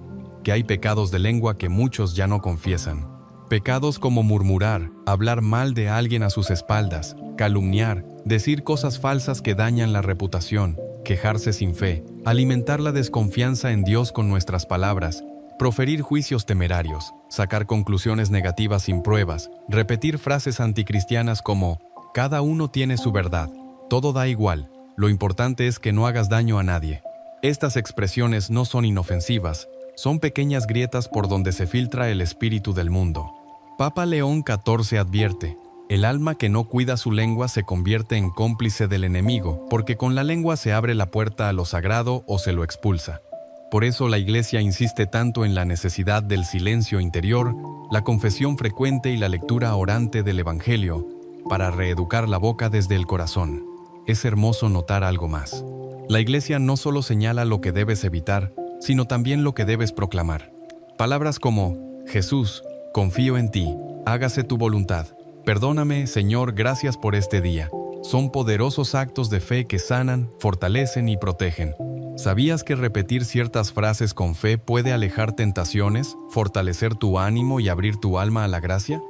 A: Que hay pecados de lengua que muchos ya no confiesan. Pecados como murmurar, hablar mal de alguien a sus espaldas, calumniar, decir cosas falsas que dañan la reputación, quejarse sin fe, alimentar la desconfianza en Dios con nuestras palabras, proferir juicios temerarios, sacar conclusiones negativas sin pruebas, repetir frases anticristianas como «cada uno tiene su verdad», «todo da igual», «lo importante es que no hagas daño a nadie». Estas expresiones no son inofensivas, son pequeñas grietas por donde se filtra el espíritu del mundo. Papa León XIV advierte: el alma que no cuida su lengua se convierte en cómplice del enemigo, porque con la lengua se abre la puerta a lo sagrado o se lo expulsa. Por eso la Iglesia insiste tanto en la necesidad del silencio interior, la confesión frecuente y la lectura orante del Evangelio, para reeducar la boca desde el corazón. Es hermoso notar algo más. La Iglesia no solo señala lo que debes evitar, sino también lo que debes proclamar. Palabras como: Jesús, confío en ti, hágase tu voluntad. Perdóname, Señor, gracias por este día. Son poderosos actos de fe que sanan, fortalecen y protegen. ¿Sabías que repetir ciertas frases con fe puede alejar tentaciones, fortalecer tu ánimo y abrir tu alma a la gracia?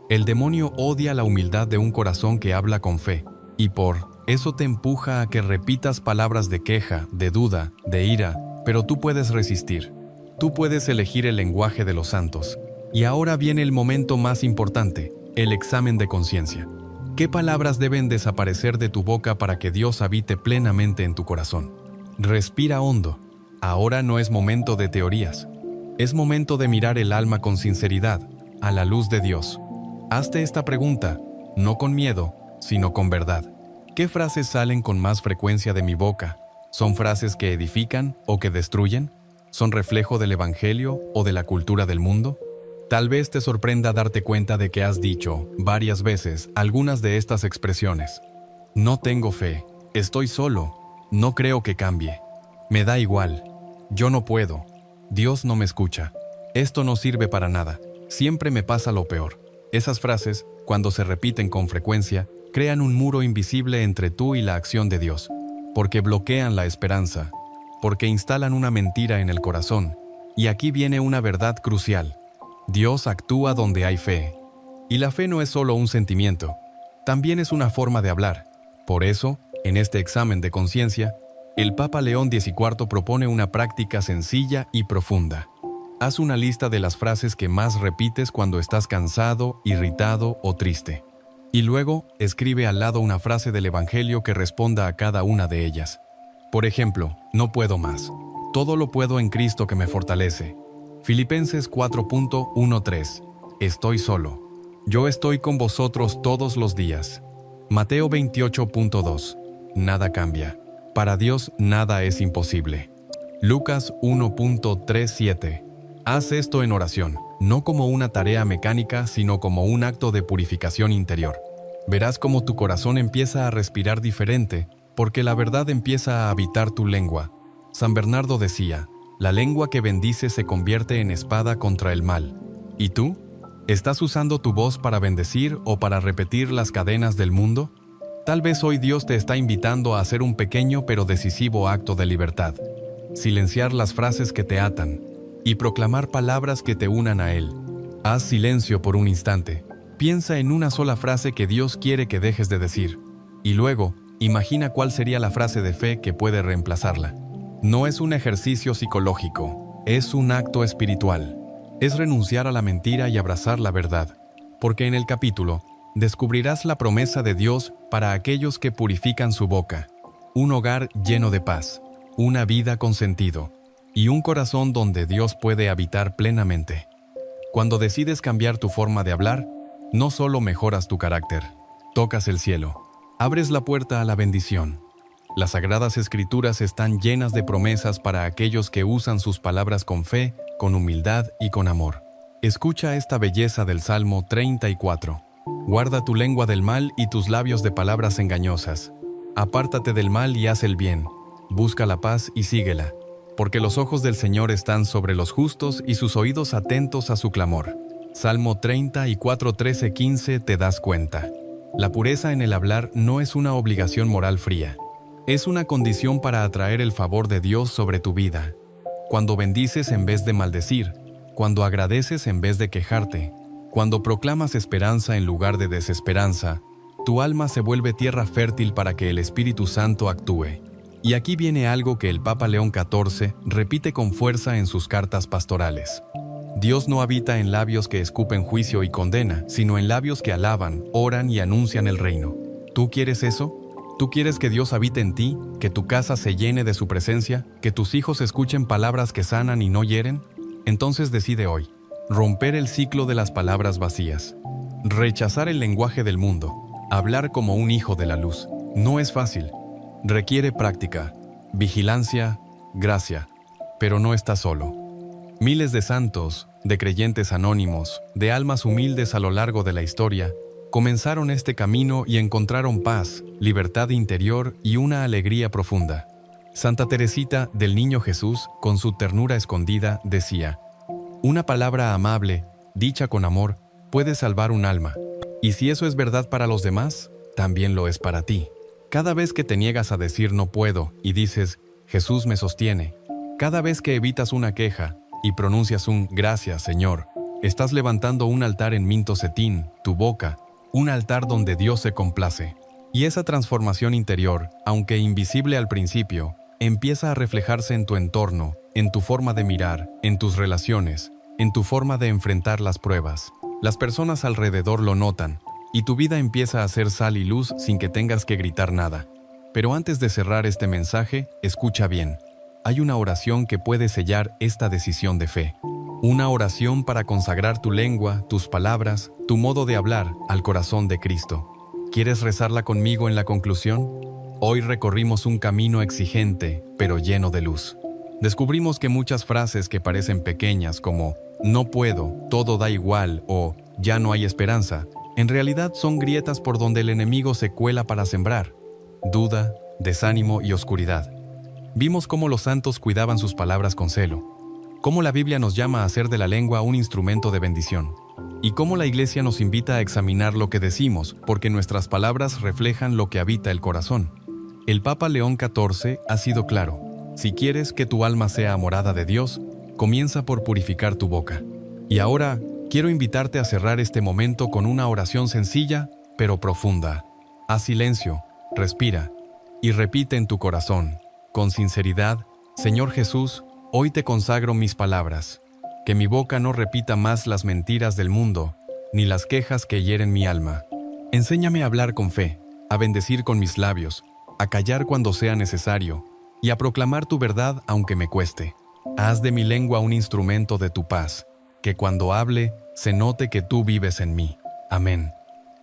A: El demonio odia la humildad de un corazón que habla con fe, y por eso te empuja a que repitas palabras de queja, de duda, de ira, pero tú puedes resistir. Tú puedes elegir el lenguaje de los santos. Y ahora viene el momento más importante, el examen de conciencia. ¿Qué palabras deben desaparecer de tu boca para que Dios habite plenamente en tu corazón? Respira hondo. Ahora no es momento de teorías. Es momento de mirar el alma con sinceridad, a la luz de Dios. Hazte esta pregunta, no con miedo, sino con verdad. ¿Qué frases salen con más frecuencia de mi boca? ¿Son frases que edifican o que destruyen? ¿Son reflejo del Evangelio o de la cultura del mundo? Tal vez te sorprenda darte cuenta de que has dicho varias veces algunas de estas expresiones. No tengo fe, estoy solo, no creo que cambie, me da igual, yo no puedo, Dios no me escucha, esto no sirve para nada, siempre me pasa lo peor. Esas frases, cuando se repiten con frecuencia, crean un muro invisible entre tú y la acción de Dios, porque bloquean la esperanza, porque instalan una mentira en el corazón. Y aquí viene una verdad crucial. Dios actúa donde hay fe. Y la fe no es solo un sentimiento, también es una forma de hablar. Por eso, en este examen de conciencia, el Papa León XIV propone una práctica sencilla y profunda. Haz una lista de las frases que más repites cuando estás cansado, irritado o triste. Y luego, escribe al lado una frase del Evangelio que responda a cada una de ellas. Por ejemplo, no puedo más. Todo lo puedo en Cristo que me fortalece. Filipenses 4.13. Estoy solo. Yo estoy con vosotros todos los días. Mateo 28.2. Nada cambia. Para Dios nada es imposible. Lucas 1.37. Haz esto en oración, no como una tarea mecánica, sino como un acto de purificación interior. Verás cómo tu corazón empieza a respirar diferente, porque la verdad empieza a habitar tu lengua. San Bernardo decía, la lengua que bendice se convierte en espada contra el mal. ¿Y tú? ¿Estás usando tu voz para bendecir o para repetir las cadenas del mundo? Tal vez hoy Dios te está invitando a hacer un pequeño pero decisivo acto de libertad. Silenciar las frases que te atan y proclamar palabras que te unan a Él. Haz silencio por un instante. Piensa en una sola frase que Dios quiere que dejes de decir. Y luego, imagina cuál sería la frase de fe que puede reemplazarla. No es un ejercicio psicológico, es un acto espiritual. Es renunciar a la mentira y abrazar la verdad. Porque en el capítulo, descubrirás la promesa de Dios para aquellos que purifican su boca. Un hogar lleno de paz, una vida con sentido, y un corazón donde Dios puede habitar plenamente. Cuando decides cambiar tu forma de hablar, no solo mejoras tu carácter, tocas el cielo, abres la puerta a la bendición. Las Sagradas Escrituras están llenas de promesas para aquellos que usan sus palabras con fe, con humildad y con amor. Escucha esta belleza del Salmo 34. Guarda tu lengua del mal y tus labios de palabras engañosas. Apártate del mal y haz el bien. Busca la paz y síguela. Porque los ojos del Señor están sobre los justos y sus oídos atentos a su clamor. Salmo 34, 13, 15. Te das cuenta. La pureza en el hablar no es una obligación moral fría. Es una condición para atraer el favor de Dios sobre tu vida. Cuando bendices en vez de maldecir, cuando agradeces en vez de quejarte, cuando proclamas esperanza en lugar de desesperanza, tu alma se vuelve tierra fértil para que el Espíritu Santo actúe. Y aquí viene algo que el Papa León XIV repite con fuerza en sus cartas pastorales. Dios no habita en labios que escupen juicio y condena, sino en labios que alaban, oran y anuncian el reino. ¿Tú quieres eso? ¿Tú quieres que Dios habite en ti, que tu casa se llene de su presencia, que tus hijos escuchen palabras que sanan y no hieren? Entonces decide hoy, romper el ciclo de las palabras vacías, rechazar el lenguaje del mundo, hablar como un hijo de la luz. No es fácil, requiere práctica, vigilancia, gracia, pero no estás solo. Miles de santos, de creyentes anónimos, de almas humildes a lo largo de la historia, comenzaron este camino y encontraron paz, libertad interior y una alegría profunda. Santa Teresita del Niño Jesús, con su ternura escondida, decía: una palabra amable, dicha con amor, puede salvar un alma. Y si eso es verdad para los demás, también lo es para ti. Cada vez que te niegas a decir no puedo y dices Jesús me sostiene, cada vez que evitas una queja y pronuncias un gracias Señor, estás levantando un altar en Minto Cetín, tu boca, un altar donde Dios se complace. Y esa transformación interior, aunque invisible al principio, empieza a reflejarse en tu entorno, en tu forma de mirar, en tus relaciones, en tu forma de enfrentar las pruebas. Las personas alrededor lo notan, y tu vida empieza a ser sal y luz sin que tengas que gritar nada. Pero antes de cerrar este mensaje, escucha bien. Hay una oración que puede sellar esta decisión de fe. Una oración para consagrar tu lengua, tus palabras, tu modo de hablar al corazón de Cristo. ¿Quieres rezarla conmigo en la conclusión? Hoy recorrimos un camino exigente, pero lleno de luz. Descubrimos que muchas frases que parecen pequeñas como no puedo, todo da igual o ya no hay esperanza, en realidad son grietas por donde el enemigo se cuela para sembrar duda, desánimo y oscuridad. Vimos cómo los santos cuidaban sus palabras con celo, cómo la Biblia nos llama a hacer de la lengua un instrumento de bendición, y cómo la Iglesia nos invita a examinar lo que decimos, porque nuestras palabras reflejan lo que habita el corazón. El Papa León XIV ha sido claro: si quieres que tu alma sea morada de Dios, comienza por purificar tu boca. Y ahora, quiero invitarte a cerrar este momento con una oración sencilla, pero profunda. Haz silencio, respira, y repite en tu corazón, con sinceridad: Señor Jesús, hoy te consagro mis palabras. Que mi boca no repita más las mentiras del mundo, ni las quejas que hieren mi alma. Enséñame a hablar con fe, a bendecir con mis labios, a callar cuando sea necesario, y a proclamar tu verdad aunque me cueste. Haz de mi lengua un instrumento de tu paz, que cuando hable se note que tú vives en mí. Amén.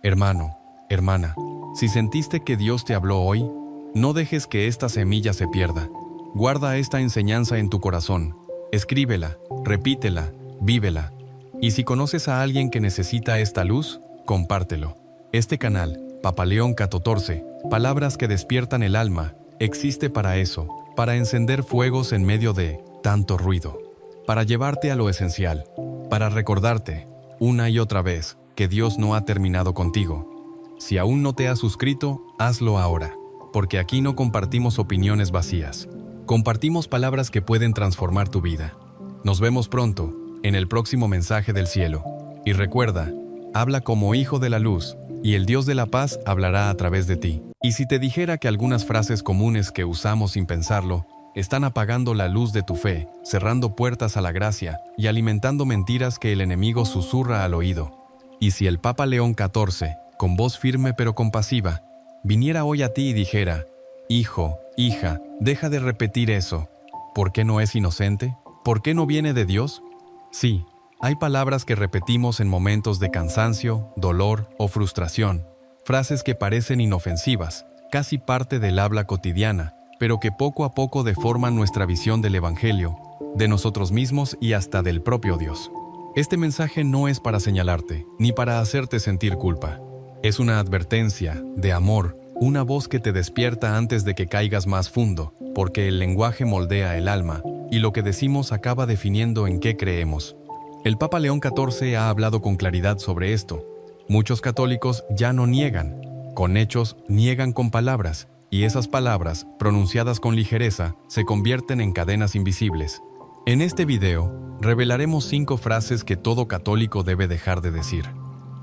A: Hermano, hermana, si sentiste que Dios te habló hoy, no dejes que esta semilla se pierda. Guarda esta enseñanza en tu corazón. Escríbela, repítela, vívela. Y si conoces a alguien que necesita esta luz, compártelo. Este canal, Papa León XIV, Palabras que despiertan el alma, existe para eso, para encender fuegos en medio de tanto ruido, para llevarte a lo esencial, para recordarte, una y otra vez, que Dios no ha terminado contigo. Si aún no te has suscrito, hazlo ahora, porque aquí no compartimos opiniones vacías. Compartimos palabras que pueden transformar tu vida. Nos vemos pronto, en el próximo mensaje del cielo. Y recuerda, habla como hijo de la luz, y el Dios de la paz hablará a través de ti. Y si te dijera que algunas frases comunes que usamos sin pensarlo están apagando la luz de tu fe, cerrando puertas a la gracia y alimentando mentiras que el enemigo susurra al oído. Y si el Papa León XIV, con voz firme pero compasiva, viniera hoy a ti y dijera: hijo, hija, deja de repetir eso. ¿Por qué no es inocente? ¿Por qué no viene de Dios? Sí, hay palabras que repetimos en momentos de cansancio, dolor o frustración. Frases que parecen inofensivas, casi parte del habla cotidiana, pero que poco a poco deforman nuestra visión del Evangelio, de nosotros mismos y hasta del propio Dios. Este mensaje no es para señalarte, ni para hacerte sentir culpa. Es una advertencia, de amor, una voz que te despierta antes de que caigas más fundo, porque el lenguaje moldea el alma, y lo que decimos acaba definiendo en qué creemos. El Papa León XIV ha hablado con claridad sobre esto. Muchos católicos ya no niegan, con hechos niegan con palabras, y esas palabras, pronunciadas con ligereza, se convierten en cadenas invisibles. En este video, revelaremos 5 frases que todo católico debe dejar de decir.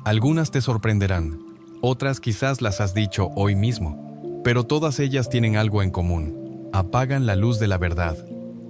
A: Algunas te sorprenderán, otras quizás las has dicho hoy mismo, pero todas ellas tienen algo en común: apagan la luz de la verdad.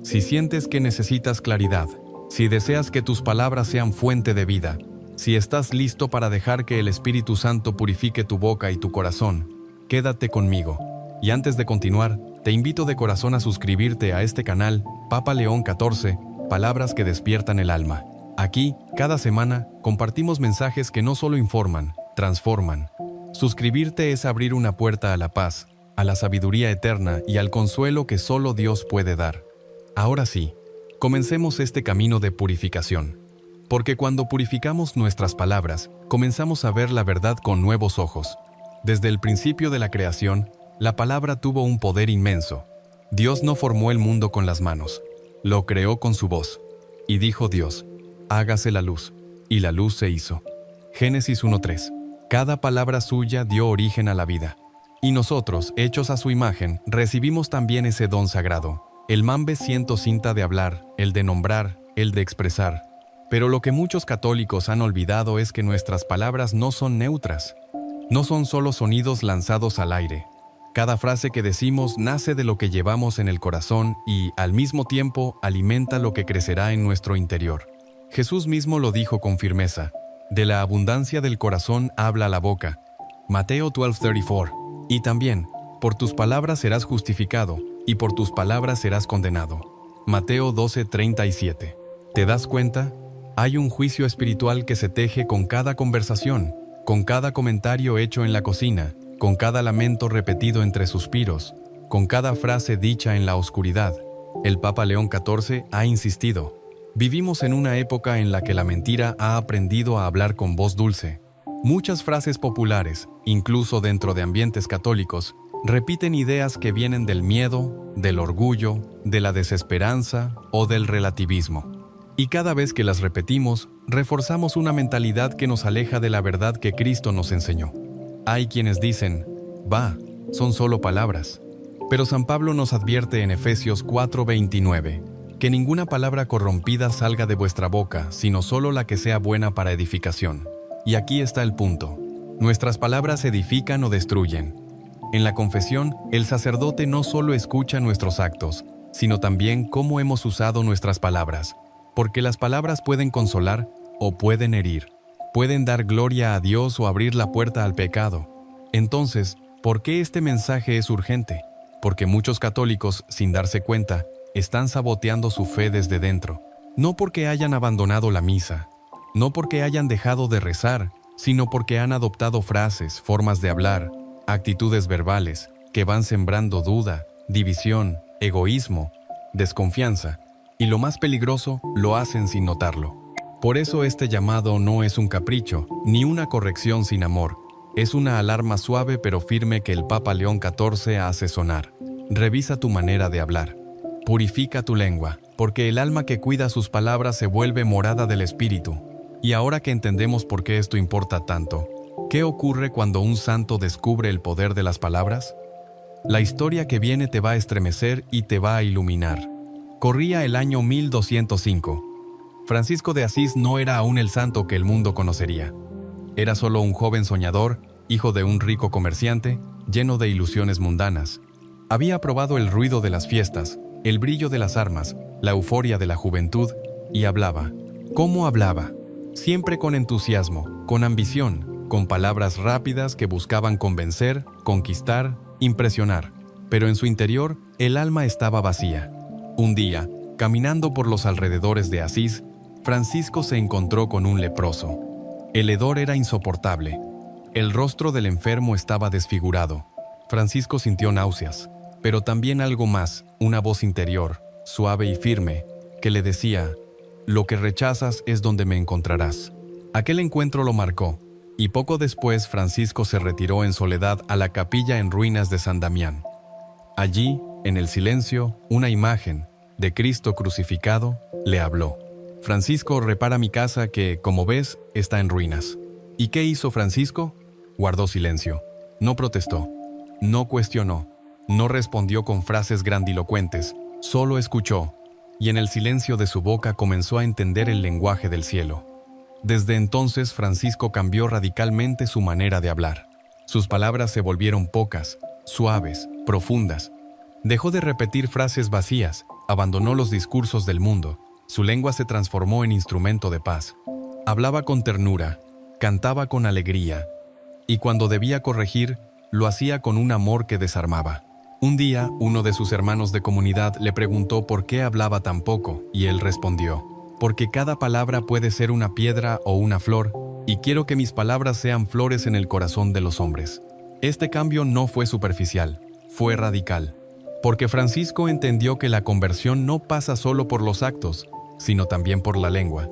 A: Si sientes que necesitas claridad, si deseas que tus palabras sean fuente de vida, si estás listo para dejar que el Espíritu Santo purifique tu boca y tu corazón, quédate conmigo. Y antes de continuar, te invito de corazón a suscribirte a este canal, Papa León XIV, Palabras que despiertan el alma. Aquí, cada semana, compartimos mensajes que no solo informan, transforman. Suscribirte es abrir una puerta a la paz, a la sabiduría eterna y al consuelo que solo Dios puede dar. Ahora sí, comencemos este camino de purificación. Porque cuando purificamos nuestras palabras, comenzamos a ver la verdad con nuevos ojos. Desde el principio de la creación, la palabra tuvo un poder inmenso. Dios no formó el mundo con las manos, lo creó con su voz. Y dijo Dios: hágase la luz, y la luz se hizo. Génesis 1:3. Cada palabra suya dio origen a la vida. Y nosotros, hechos a su imagen, recibimos también ese don sagrado. El mambe siento cinta de hablar, el de nombrar, el de expresar. Pero lo que muchos católicos han olvidado es que nuestras palabras no son neutras. No son solo sonidos lanzados al aire. Cada frase que decimos nace de lo que llevamos en el corazón y, al mismo tiempo, alimenta lo que crecerá en nuestro interior. Jesús mismo lo dijo con firmeza: de la abundancia del corazón habla la boca. Mateo 12:34. Y también, por tus palabras serás justificado, y por tus palabras serás condenado. Mateo 12:37. ¿Te das cuenta? Hay un juicio espiritual que se teje con cada conversación, con cada comentario hecho en la cocina, con cada lamento repetido entre suspiros, con cada frase dicha en la oscuridad. El Papa León XIV ha insistido: Vivimos en una época en la que la mentira ha aprendido a hablar con voz dulce. Muchas frases populares, incluso dentro de ambientes católicos, repiten ideas que vienen del miedo, del orgullo, de la desesperanza o del relativismo. Y cada vez que las repetimos, reforzamos una mentalidad que nos aleja de la verdad que Cristo nos enseñó. Hay quienes dicen, «Va, son solo palabras». Pero San Pablo nos advierte en Efesios 4:29, que ninguna palabra corrompida salga de vuestra boca, sino solo la que sea buena para edificación. Y aquí está el punto. Nuestras palabras edifican o destruyen. En la confesión, el sacerdote no solo escucha nuestros actos, sino también cómo hemos usado nuestras palabras, porque las palabras pueden consolar o pueden herir, pueden dar gloria a Dios o abrir la puerta al pecado. Entonces, ¿por qué este mensaje es urgente? Porque muchos católicos, sin darse cuenta, están saboteando su fe desde dentro. No porque hayan abandonado la misa, no porque hayan dejado de rezar, sino porque han adoptado frases, formas de hablar, actitudes verbales, que van sembrando duda, división, egoísmo, desconfianza, y lo más peligroso, lo hacen sin notarlo. Por eso este llamado no es un capricho, ni una corrección sin amor. Es una alarma suave pero firme que el Papa León XIV hace sonar. Revisa tu manera de hablar. Purifica tu lengua, porque el alma que cuida sus palabras se vuelve morada del Espíritu. Y ahora que entendemos por qué esto importa tanto, ¿qué ocurre cuando un santo descubre el poder de las palabras? La historia que viene te va a estremecer y te va a iluminar. Corría el año 1205. Francisco de Asís no era aún el santo que el mundo conocería. Era solo un joven soñador, hijo de un rico comerciante, lleno de ilusiones mundanas. Había probado el ruido de las fiestas, el brillo de las armas, la euforia de la juventud, y hablaba. ¿Cómo hablaba? Siempre con entusiasmo, con ambición, con palabras rápidas que buscaban convencer, conquistar, impresionar. Pero en su interior, el alma estaba vacía. Un día, caminando por los alrededores de Asís, Francisco se encontró con un leproso. El hedor era insoportable. El rostro del enfermo estaba desfigurado. Francisco sintió náuseas, pero también algo más, una voz interior, suave y firme, que le decía, «Lo que rechazas es donde me encontrarás». Aquel encuentro lo marcó, y poco después Francisco se retiró en soledad a la capilla en ruinas de San Damián. Allí, en el silencio, una imagen de Cristo crucificado le habló. «Francisco, repara mi casa que, como ves, está en ruinas». ¿Y qué hizo Francisco? Guardó silencio. No protestó. No cuestionó. No respondió con frases grandilocuentes. Solo escuchó. Y en el silencio de su boca comenzó a entender el lenguaje del cielo. Desde entonces Francisco cambió radicalmente su manera de hablar. Sus palabras se volvieron pocas, suaves, profundas. Dejó de repetir frases vacías, abandonó los discursos del mundo. Su lengua se transformó en instrumento de paz. Hablaba con ternura, cantaba con alegría, y cuando debía corregir, lo hacía con un amor que desarmaba. Un día, uno de sus hermanos de comunidad le preguntó por qué hablaba tan poco, y él respondió, «Porque cada palabra puede ser una piedra o una flor, y quiero que mis palabras sean flores en el corazón de los hombres». Este cambio no fue superficial, fue radical, porque Francisco entendió que la conversión no pasa solo por los actos, sino también por la lengua.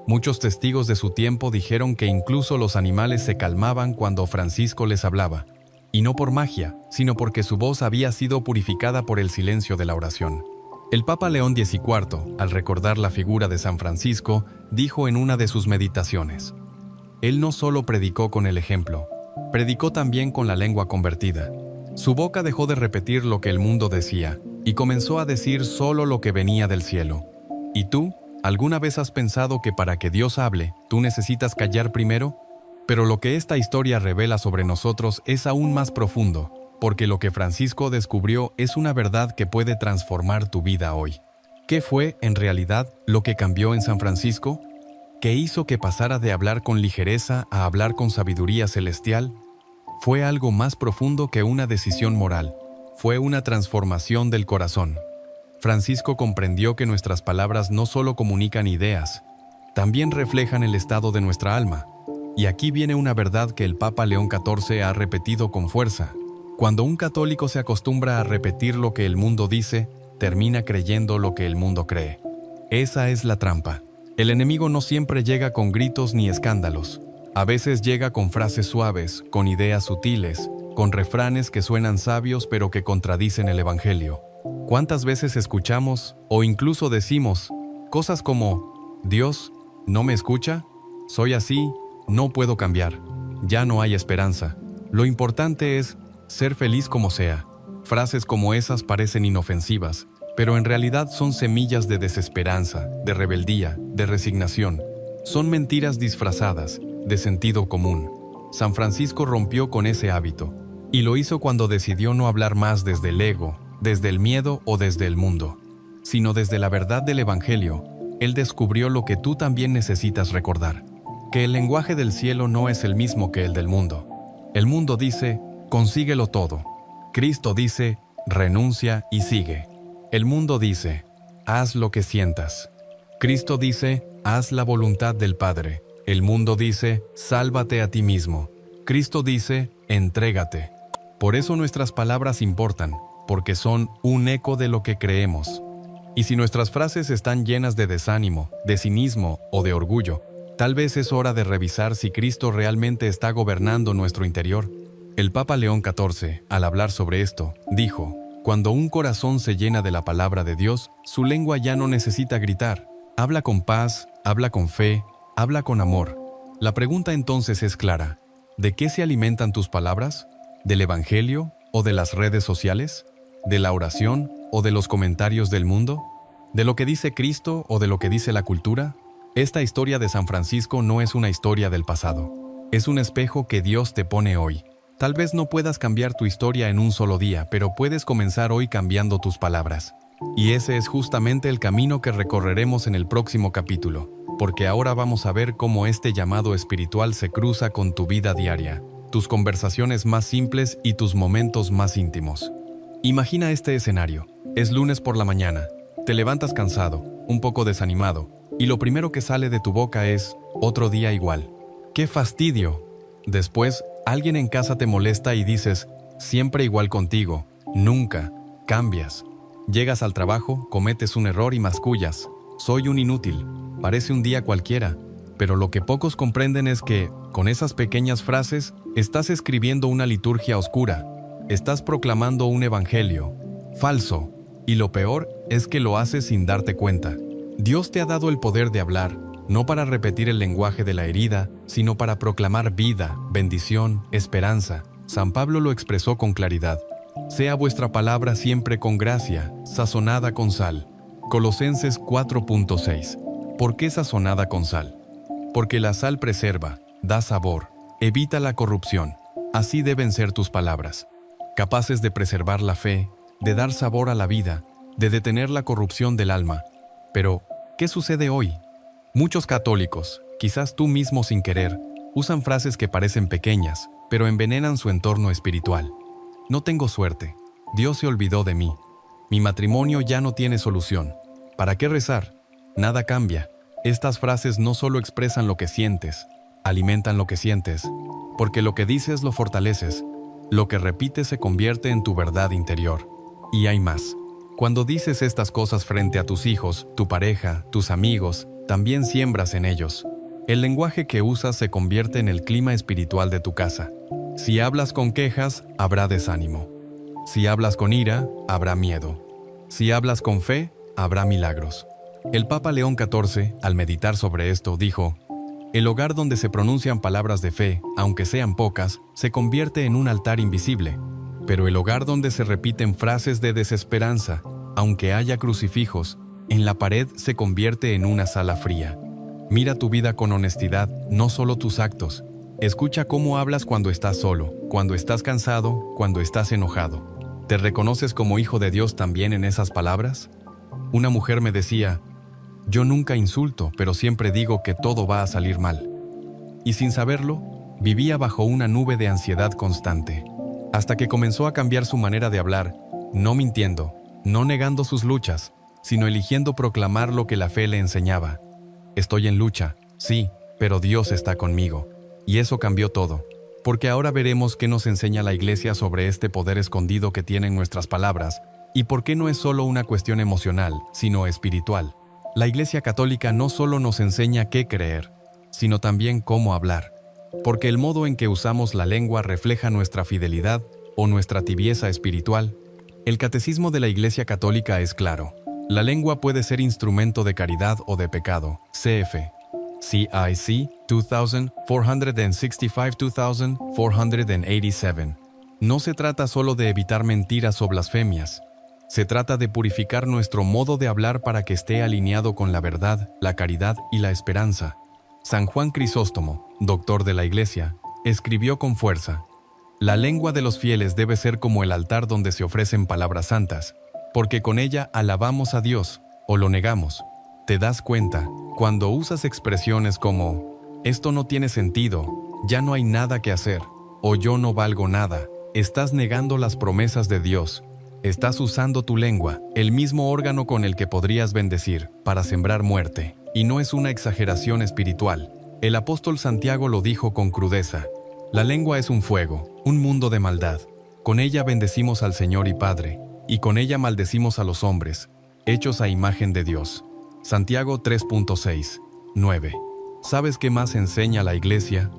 A: Muchos testigos de su tiempo dijeron que incluso los animales se calmaban cuando Francisco les hablaba, y no por magia, sino porque su voz había sido purificada por el silencio de la oración. El Papa León XIV, al recordar la figura de San Francisco, dijo en una de sus meditaciones, «Él no solo predicó con el ejemplo, predicó también con la lengua convertida. Su boca dejó de repetir lo que el mundo decía, y comenzó a decir solo lo que venía del cielo. ¿Y tú? ¿Alguna vez has pensado que para que Dios hable, tú necesitas callar primero? Pero lo que esta historia revela sobre nosotros es aún más profundo, porque lo que Francisco descubrió es una verdad que puede transformar tu vida hoy. ¿Qué fue, en realidad, lo que cambió en San Francisco? ¿Qué hizo que pasara de hablar con ligereza a hablar con sabiduría celestial? Fue algo más profundo que una decisión moral. Fue una transformación del corazón. Francisco comprendió que nuestras palabras no solo comunican ideas, también reflejan el estado de nuestra alma. Y aquí viene una verdad que el Papa León XIV ha repetido con fuerza. Cuando un católico se acostumbra a repetir lo que el mundo dice, termina creyendo lo que el mundo cree. Esa es la trampa. El enemigo no siempre llega con gritos ni escándalos. A veces llega con frases suaves, con ideas sutiles, con refranes que suenan sabios pero que contradicen el Evangelio. ¿Cuántas veces escuchamos o incluso decimos cosas como: Dios no me escucha? Soy así, no puedo cambiar. Ya no hay esperanza. Lo importante es ser feliz como sea. Frases como esas parecen inofensivas, pero en realidad son semillas de desesperanza, de rebeldía, de resignación. Son mentiras disfrazadas, de sentido común. San Francisco rompió con ese hábito, y lo hizo cuando decidió no hablar más desde el ego, desde el miedo o desde el mundo, sino desde la verdad del Evangelio. Él descubrió lo que tú también necesitas recordar: que el lenguaje del cielo no es el mismo que el del mundo. El mundo dice: consíguelo todo. Cristo dice: renuncia y sigue. El mundo dice: haz lo que sientas. Cristo dice: haz la voluntad del Padre. El mundo dice: sálvate a ti mismo. Cristo dice: entrégate. Por eso nuestras palabras importan, porque son un eco de lo que creemos. Y si nuestras frases están llenas de desánimo, de cinismo o de orgullo, tal vez es hora de revisar si Cristo realmente está gobernando nuestro interior. El Papa León XIV, al hablar sobre esto, dijo: cuando un corazón se llena de la palabra de Dios, su lengua ya no necesita gritar. Habla con paz, habla con fe, habla con amor. La pregunta entonces es clara: ¿de qué se alimentan tus palabras? ¿Del Evangelio o de las redes sociales? ¿De la oración o de los comentarios del mundo? ¿De lo que dice Cristo o de lo que dice la cultura? Esta historia de San Francisco no es una historia del pasado. Es un espejo que Dios te pone hoy. Tal vez no puedas cambiar tu historia en un solo día, pero puedes comenzar hoy cambiando tus palabras. Y ese es justamente el camino que recorreremos en el próximo capítulo, porque ahora vamos a ver cómo este llamado espiritual se cruza con tu vida diaria, tus conversaciones más simples y tus momentos más íntimos. Imagina este escenario. Es lunes por la mañana. Te levantas cansado, un poco desanimado, y lo primero que sale de tu boca es: otro día igual. ¡Qué fastidio! Después, alguien en casa te molesta y dices: siempre igual contigo, nunca, cambias. Llegas al trabajo, cometes un error y mascullas: soy un inútil, parece un día cualquiera. Pero lo que pocos comprenden es que, con esas pequeñas frases, estás escribiendo una liturgia oscura. Estás proclamando un evangelio falso. Y lo peor es que lo haces sin darte cuenta. Dios te ha dado el poder de hablar, no para repetir el lenguaje de la herida, sino para proclamar vida, bendición, esperanza. San Pablo lo expresó con claridad: sea vuestra palabra siempre con gracia, sazonada con sal. Colosenses 4.6. ¿Por qué sazonada con sal? Porque la sal preserva, da sabor, evita la corrupción. Así deben ser tus palabras, capaces de preservar la fe, de dar sabor a la vida, de detener la corrupción del alma. Pero, ¿qué sucede hoy? Muchos católicos, quizás tú mismo sin querer, usan frases que parecen pequeñas, pero envenenan su entorno espiritual. No tengo suerte. Dios se olvidó de mí. Mi matrimonio ya no tiene solución. ¿Para qué rezar? Nada cambia. Estas frases no solo expresan lo que sientes, alimentan lo que sientes, porque lo que dices lo fortaleces. Lo que repites se convierte en tu verdad interior. Y hay más. Cuando dices estas cosas frente a tus hijos, tu pareja, tus amigos, también siembras en ellos. El lenguaje que usas se convierte en el clima espiritual de tu casa. Si hablas con quejas, habrá desánimo. Si hablas con ira, habrá miedo. Si hablas con fe, habrá milagros. El Papa León XIV, al meditar sobre esto, dijo: el hogar donde se pronuncian palabras de fe, aunque sean pocas, se convierte en un altar invisible. Pero el hogar donde se repiten frases de desesperanza, aunque haya crucifijos, en la pared se convierte en una sala fría. Mira tu vida con honestidad, no solo tus actos. Escucha cómo hablas cuando estás solo, cuando estás cansado, cuando estás enojado. ¿Te reconoces como hijo de Dios también en esas palabras? Una mujer me decía: yo nunca insulto, pero siempre digo que todo va a salir mal. Y sin saberlo, vivía bajo una nube de ansiedad constante. Hasta que comenzó a cambiar su manera de hablar, no mintiendo, no negando sus luchas, sino eligiendo proclamar lo que la fe le enseñaba. Estoy en lucha, sí, pero Dios está conmigo. Y eso cambió todo, porque ahora veremos qué nos enseña la Iglesia sobre este poder escondido que tienen nuestras palabras, y por qué no es solo una cuestión emocional, sino espiritual. La Iglesia Católica no solo nos enseña qué creer, sino también cómo hablar, porque el modo en que usamos la lengua refleja nuestra fidelidad o nuestra tibieza espiritual. El Catecismo de la Iglesia Católica es claro. La lengua puede ser instrumento de caridad o de pecado. CF. CIC 2465-2487. No se trata solo de evitar mentiras o blasfemias. Se trata de purificar nuestro modo de hablar para que esté alineado con la verdad, la caridad y la esperanza. San Juan Crisóstomo, doctor de la Iglesia, escribió con fuerza: la lengua de los fieles debe ser como el altar donde se ofrecen palabras santas, porque con ella alabamos a Dios, o lo negamos. ¿Te das cuenta? Cuando usas expresiones como «esto no tiene sentido», «ya no hay nada que hacer» o «yo no valgo nada», estás negando las promesas de Dios. Estás usando tu lengua, el mismo órgano con el que podrías bendecir, para sembrar muerte. Y no es una exageración espiritual. El apóstol Santiago lo dijo con crudeza: la lengua es un fuego, un mundo de maldad. Con ella bendecimos al Señor y Padre, y con ella maldecimos a los hombres, hechos a imagen de Dios. Santiago 3.6, 9. ¿Sabes qué más enseña la Iglesia?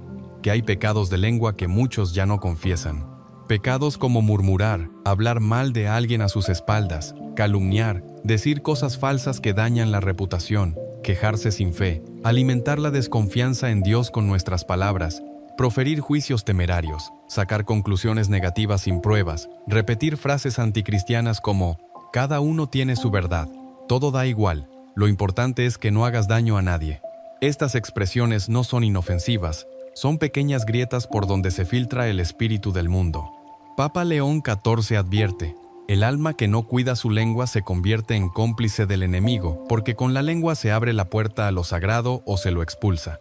A: Que hay pecados de lengua que muchos ya no confiesan. Pecados como murmurar, hablar mal de alguien a sus espaldas, calumniar, decir cosas falsas que dañan la reputación, quejarse sin fe, alimentar la desconfianza en Dios con nuestras palabras, proferir juicios temerarios, sacar conclusiones negativas sin pruebas, repetir frases anticristianas como «cada uno tiene su verdad», «todo da igual», «lo importante es que no hagas daño a nadie». Estas expresiones no son inofensivas, son pequeñas grietas por donde se filtra el espíritu del mundo. Papa León XIV advierte: el alma que no cuida su lengua se convierte en cómplice del enemigo, porque con la lengua se abre la puerta a lo sagrado o se lo expulsa.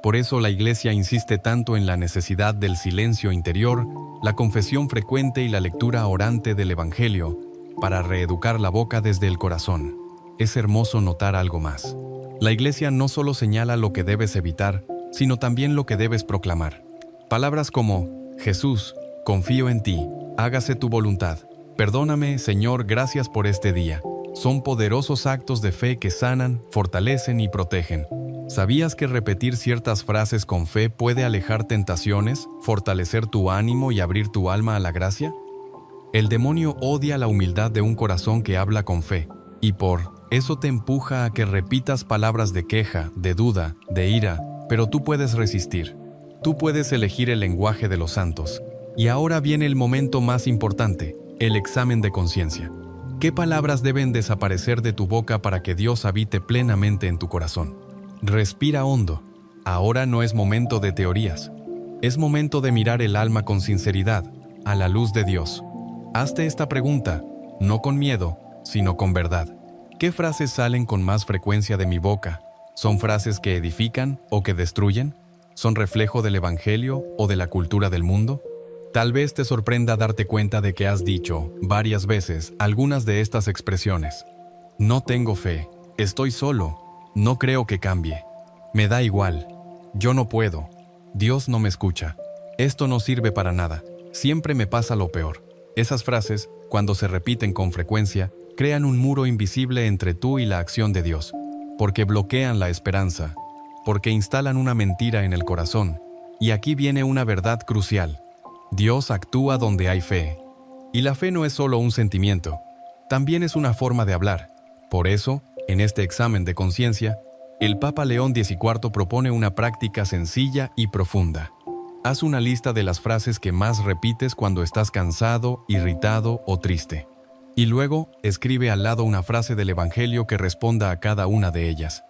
A: Por eso la Iglesia insiste tanto en la necesidad del silencio interior, la confesión frecuente y la lectura orante del Evangelio, para reeducar la boca desde el corazón. Es hermoso notar algo más. La Iglesia no solo señala lo que debes evitar, sino también lo que debes proclamar. Palabras como: Jesús, confío en ti, hágase tu voluntad. Perdóname, Señor, gracias por este día. Son poderosos actos de fe que sanan, fortalecen y protegen. ¿Sabías que repetir ciertas frases con fe puede alejar tentaciones, fortalecer tu ánimo y abrir tu alma a la gracia? El demonio odia la humildad de un corazón que habla con fe, y por eso te empuja a que repitas palabras de queja, de duda, de ira, pero tú puedes resistir. Tú puedes elegir el lenguaje de los santos. Y ahora viene el momento más importante, el examen de conciencia. ¿Qué palabras deben desaparecer de tu boca para que Dios habite plenamente en tu corazón? Respira hondo. Ahora no es momento de teorías. Es momento de mirar el alma con sinceridad, a la luz de Dios. Hazte esta pregunta, no con miedo, sino con verdad. ¿Qué frases salen con más frecuencia de mi boca? ¿Son frases que edifican o que destruyen? ¿Son reflejo del Evangelio o de la cultura del mundo? Tal vez te sorprenda darte cuenta de que has dicho varias veces algunas de estas expresiones. No tengo fe, estoy solo, no creo que cambie, me da igual, yo no puedo, Dios no me escucha, esto no sirve para nada, siempre me pasa lo peor. Esas frases, cuando se repiten con frecuencia, crean un muro invisible entre tú y la acción de Dios, porque bloquean la esperanza, porque instalan una mentira en el corazón. Y aquí viene una verdad crucial. Dios actúa donde hay fe. Y la fe no es solo un sentimiento, también es una forma de hablar. Por eso, en este examen de conciencia, el Papa León XIV propone una práctica sencilla y profunda. Haz una lista de las frases que más repites cuando estás cansado, irritado o triste. Y luego, escribe al lado una frase del Evangelio que responda a cada una de ellas.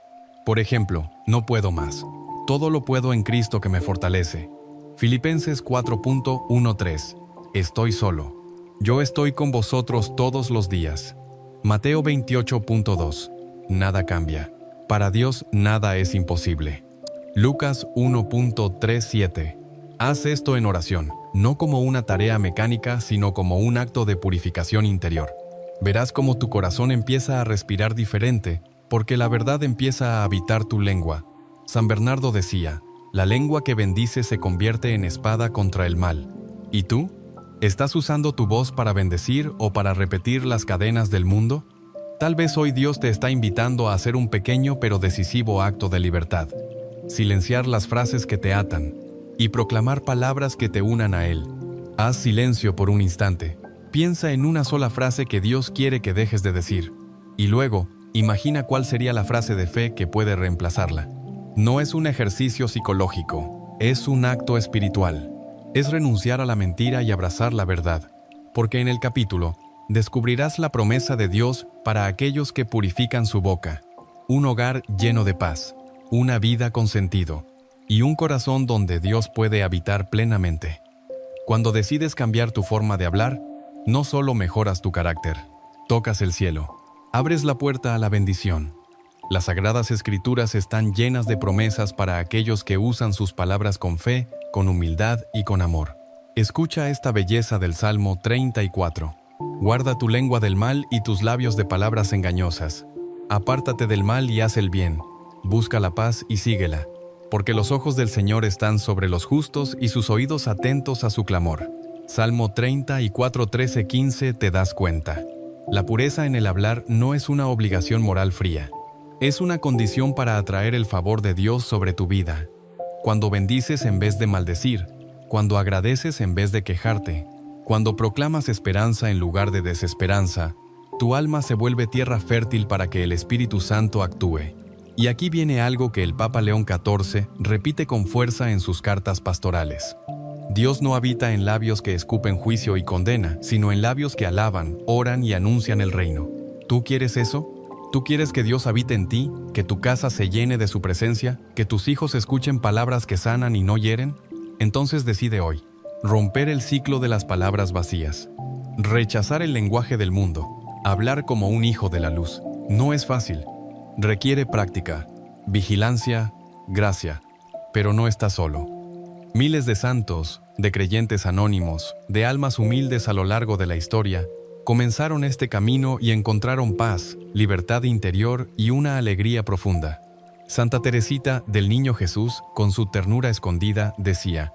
A: Por ejemplo, no puedo más. Todo lo puedo en Cristo que me fortalece. Filipenses 4.13. Estoy solo. Yo estoy con vosotros todos los días. Mateo 28.2. Nada cambia. Para Dios nada es imposible. Lucas 1.37. Haz esto en oración, no como una tarea mecánica, sino como un acto de purificación interior. Verás cómo tu corazón empieza a respirar diferente, porque la verdad empieza a habitar tu lengua. San Bernardo decía: la lengua que bendice se convierte en espada contra el mal. ¿Y tú? ¿Estás usando tu voz para bendecir o para repetir las cadenas del mundo? Tal vez hoy Dios te está invitando a hacer un pequeño pero decisivo acto de libertad. Silenciar las frases que te atan y proclamar palabras que te unan a Él. Haz silencio por un instante. Piensa en una sola frase que Dios quiere que dejes de decir. Y luego, imagina cuál sería la frase de fe que puede reemplazarla. No es un ejercicio psicológico, es un acto espiritual. Es renunciar a la mentira y abrazar la verdad. Porque en el capítulo, descubrirás la promesa de Dios para aquellos que purifican su boca. Un hogar lleno de paz, una vida con sentido y un corazón donde Dios puede habitar plenamente. Cuando decides cambiar tu forma de hablar, no solo mejoras tu carácter, tocas el cielo, abres la puerta a la bendición. Las Sagradas Escrituras están llenas de promesas para aquellos que usan sus palabras con fe, con humildad y con amor. Escucha esta belleza del Salmo 34. Guarda tu lengua del mal y tus labios de palabras engañosas. Apártate del mal y haz el bien. Busca la paz y síguela. Porque los ojos del Señor están sobre los justos y sus oídos atentos a su clamor. Salmo 34, 13, 15. Te das cuenta. La pureza en el hablar no es una obligación moral fría. Es una condición para atraer el favor de Dios sobre tu vida. Cuando bendices en vez de maldecir, cuando agradeces en vez de quejarte, cuando proclamas esperanza en lugar de desesperanza, tu alma se vuelve tierra fértil para que el Espíritu Santo actúe. Y aquí viene algo que el Papa León XIV repite con fuerza en sus cartas pastorales. Dios no habita en labios que escupen juicio y condena, sino en labios que alaban, oran y anuncian el reino. ¿Tú quieres eso? ¿Tú quieres que Dios habite en ti, que tu casa se llene de su presencia, que tus hijos escuchen palabras que sanan y no hieren? Entonces decide hoy, romper el ciclo de las palabras vacías, rechazar el lenguaje del mundo, hablar como un hijo de la luz. No es fácil, requiere práctica, vigilancia, gracia, pero no estás solo. Miles de santos, de creyentes anónimos, de almas humildes a lo largo de la historia, comenzaron este camino y encontraron paz, libertad interior y una alegría profunda. Santa Teresita del Niño Jesús, con su ternura escondida, decía: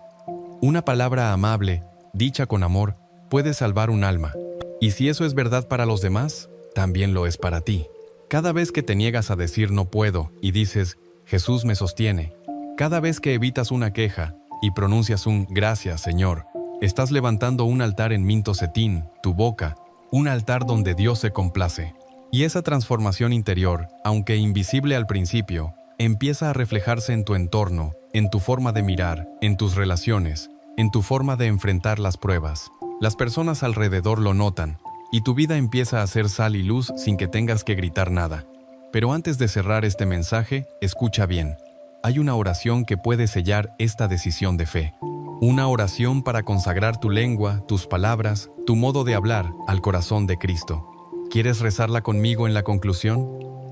A: una palabra amable, dicha con amor, puede salvar un alma. Y si eso es verdad para los demás, también lo es para ti. Cada vez que te niegas a decir no puedo y dices Jesús me sostiene, cada vez que evitas una queja y pronuncias un gracias Señor, estás levantando un altar en Minto Cetín, tu boca, un altar donde Dios se complace. Y esa transformación interior, aunque invisible al principio, empieza a reflejarse en tu entorno, en tu forma de mirar, en tus relaciones, en tu forma de enfrentar las pruebas. Las personas alrededor lo notan, y tu vida empieza a ser sal y luz sin que tengas que gritar nada. Pero antes de cerrar este mensaje, escucha bien. Hay una oración que puede sellar esta decisión de fe. Una oración para consagrar tu lengua, tus palabras, tu modo de hablar al corazón de Cristo. ¿Quieres rezarla conmigo en la conclusión?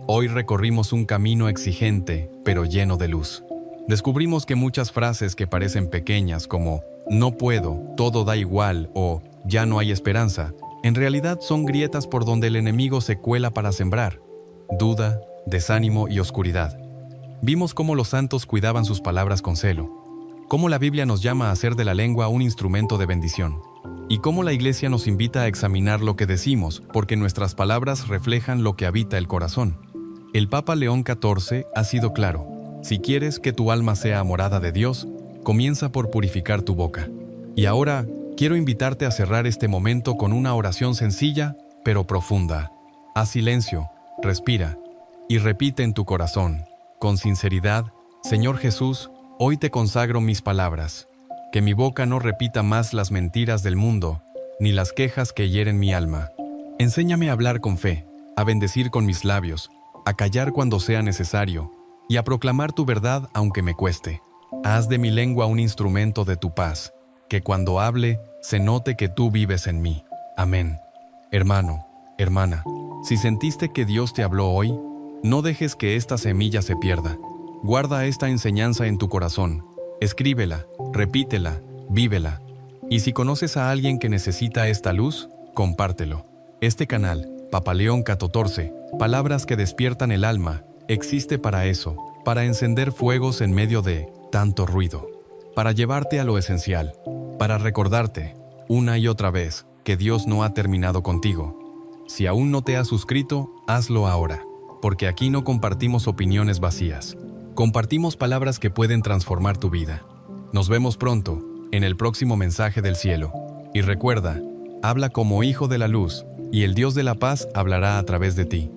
A: Hoy recorrimos un camino exigente, pero lleno de luz. Descubrimos que muchas frases que parecen pequeñas como no puedo, todo da igual o ya no hay esperanza, en realidad son grietas por donde el enemigo se cuela para sembrar duda, desánimo y oscuridad. Vimos cómo los santos cuidaban sus palabras con celo, cómo la Biblia nos llama a hacer de la lengua un instrumento de bendición, y cómo la Iglesia nos invita a examinar lo que decimos, porque nuestras palabras reflejan lo que habita el corazón. El Papa León XIV ha sido claro: si quieres que tu alma sea morada de Dios, comienza por purificar tu boca. Y ahora, quiero invitarte a cerrar este momento con una oración sencilla, pero profunda. Haz silencio, respira, y repite en tu corazón, con sinceridad: Señor Jesús, hoy te consagro mis palabras. Que mi boca no repita más las mentiras del mundo, ni las quejas que hieren mi alma. Enséñame a hablar con fe, a bendecir con mis labios, a callar cuando sea necesario, y a proclamar tu verdad aunque me cueste. Haz de mi lengua un instrumento de tu paz, que cuando hable, se note que tú vives en mí. Amén. Hermano, hermana, si sentiste que Dios te habló hoy, no dejes que esta semilla se pierda. Guarda esta enseñanza en tu corazón. Escríbela, repítela, vívela. Y si conoces a alguien que necesita esta luz, compártelo. Este canal, Papa León XIV, Palabras que despiertan el alma, existe para eso, para encender fuegos en medio de tanto ruido, para llevarte a lo esencial, para recordarte, una y otra vez, que Dios no ha terminado contigo. Si aún no te has suscrito, hazlo ahora, porque aquí no compartimos opiniones vacías. Compartimos palabras que pueden transformar tu vida. Nos vemos pronto, en el próximo mensaje del cielo. Y recuerda, habla como hijo de la luz, y el Dios de la paz hablará a través de ti.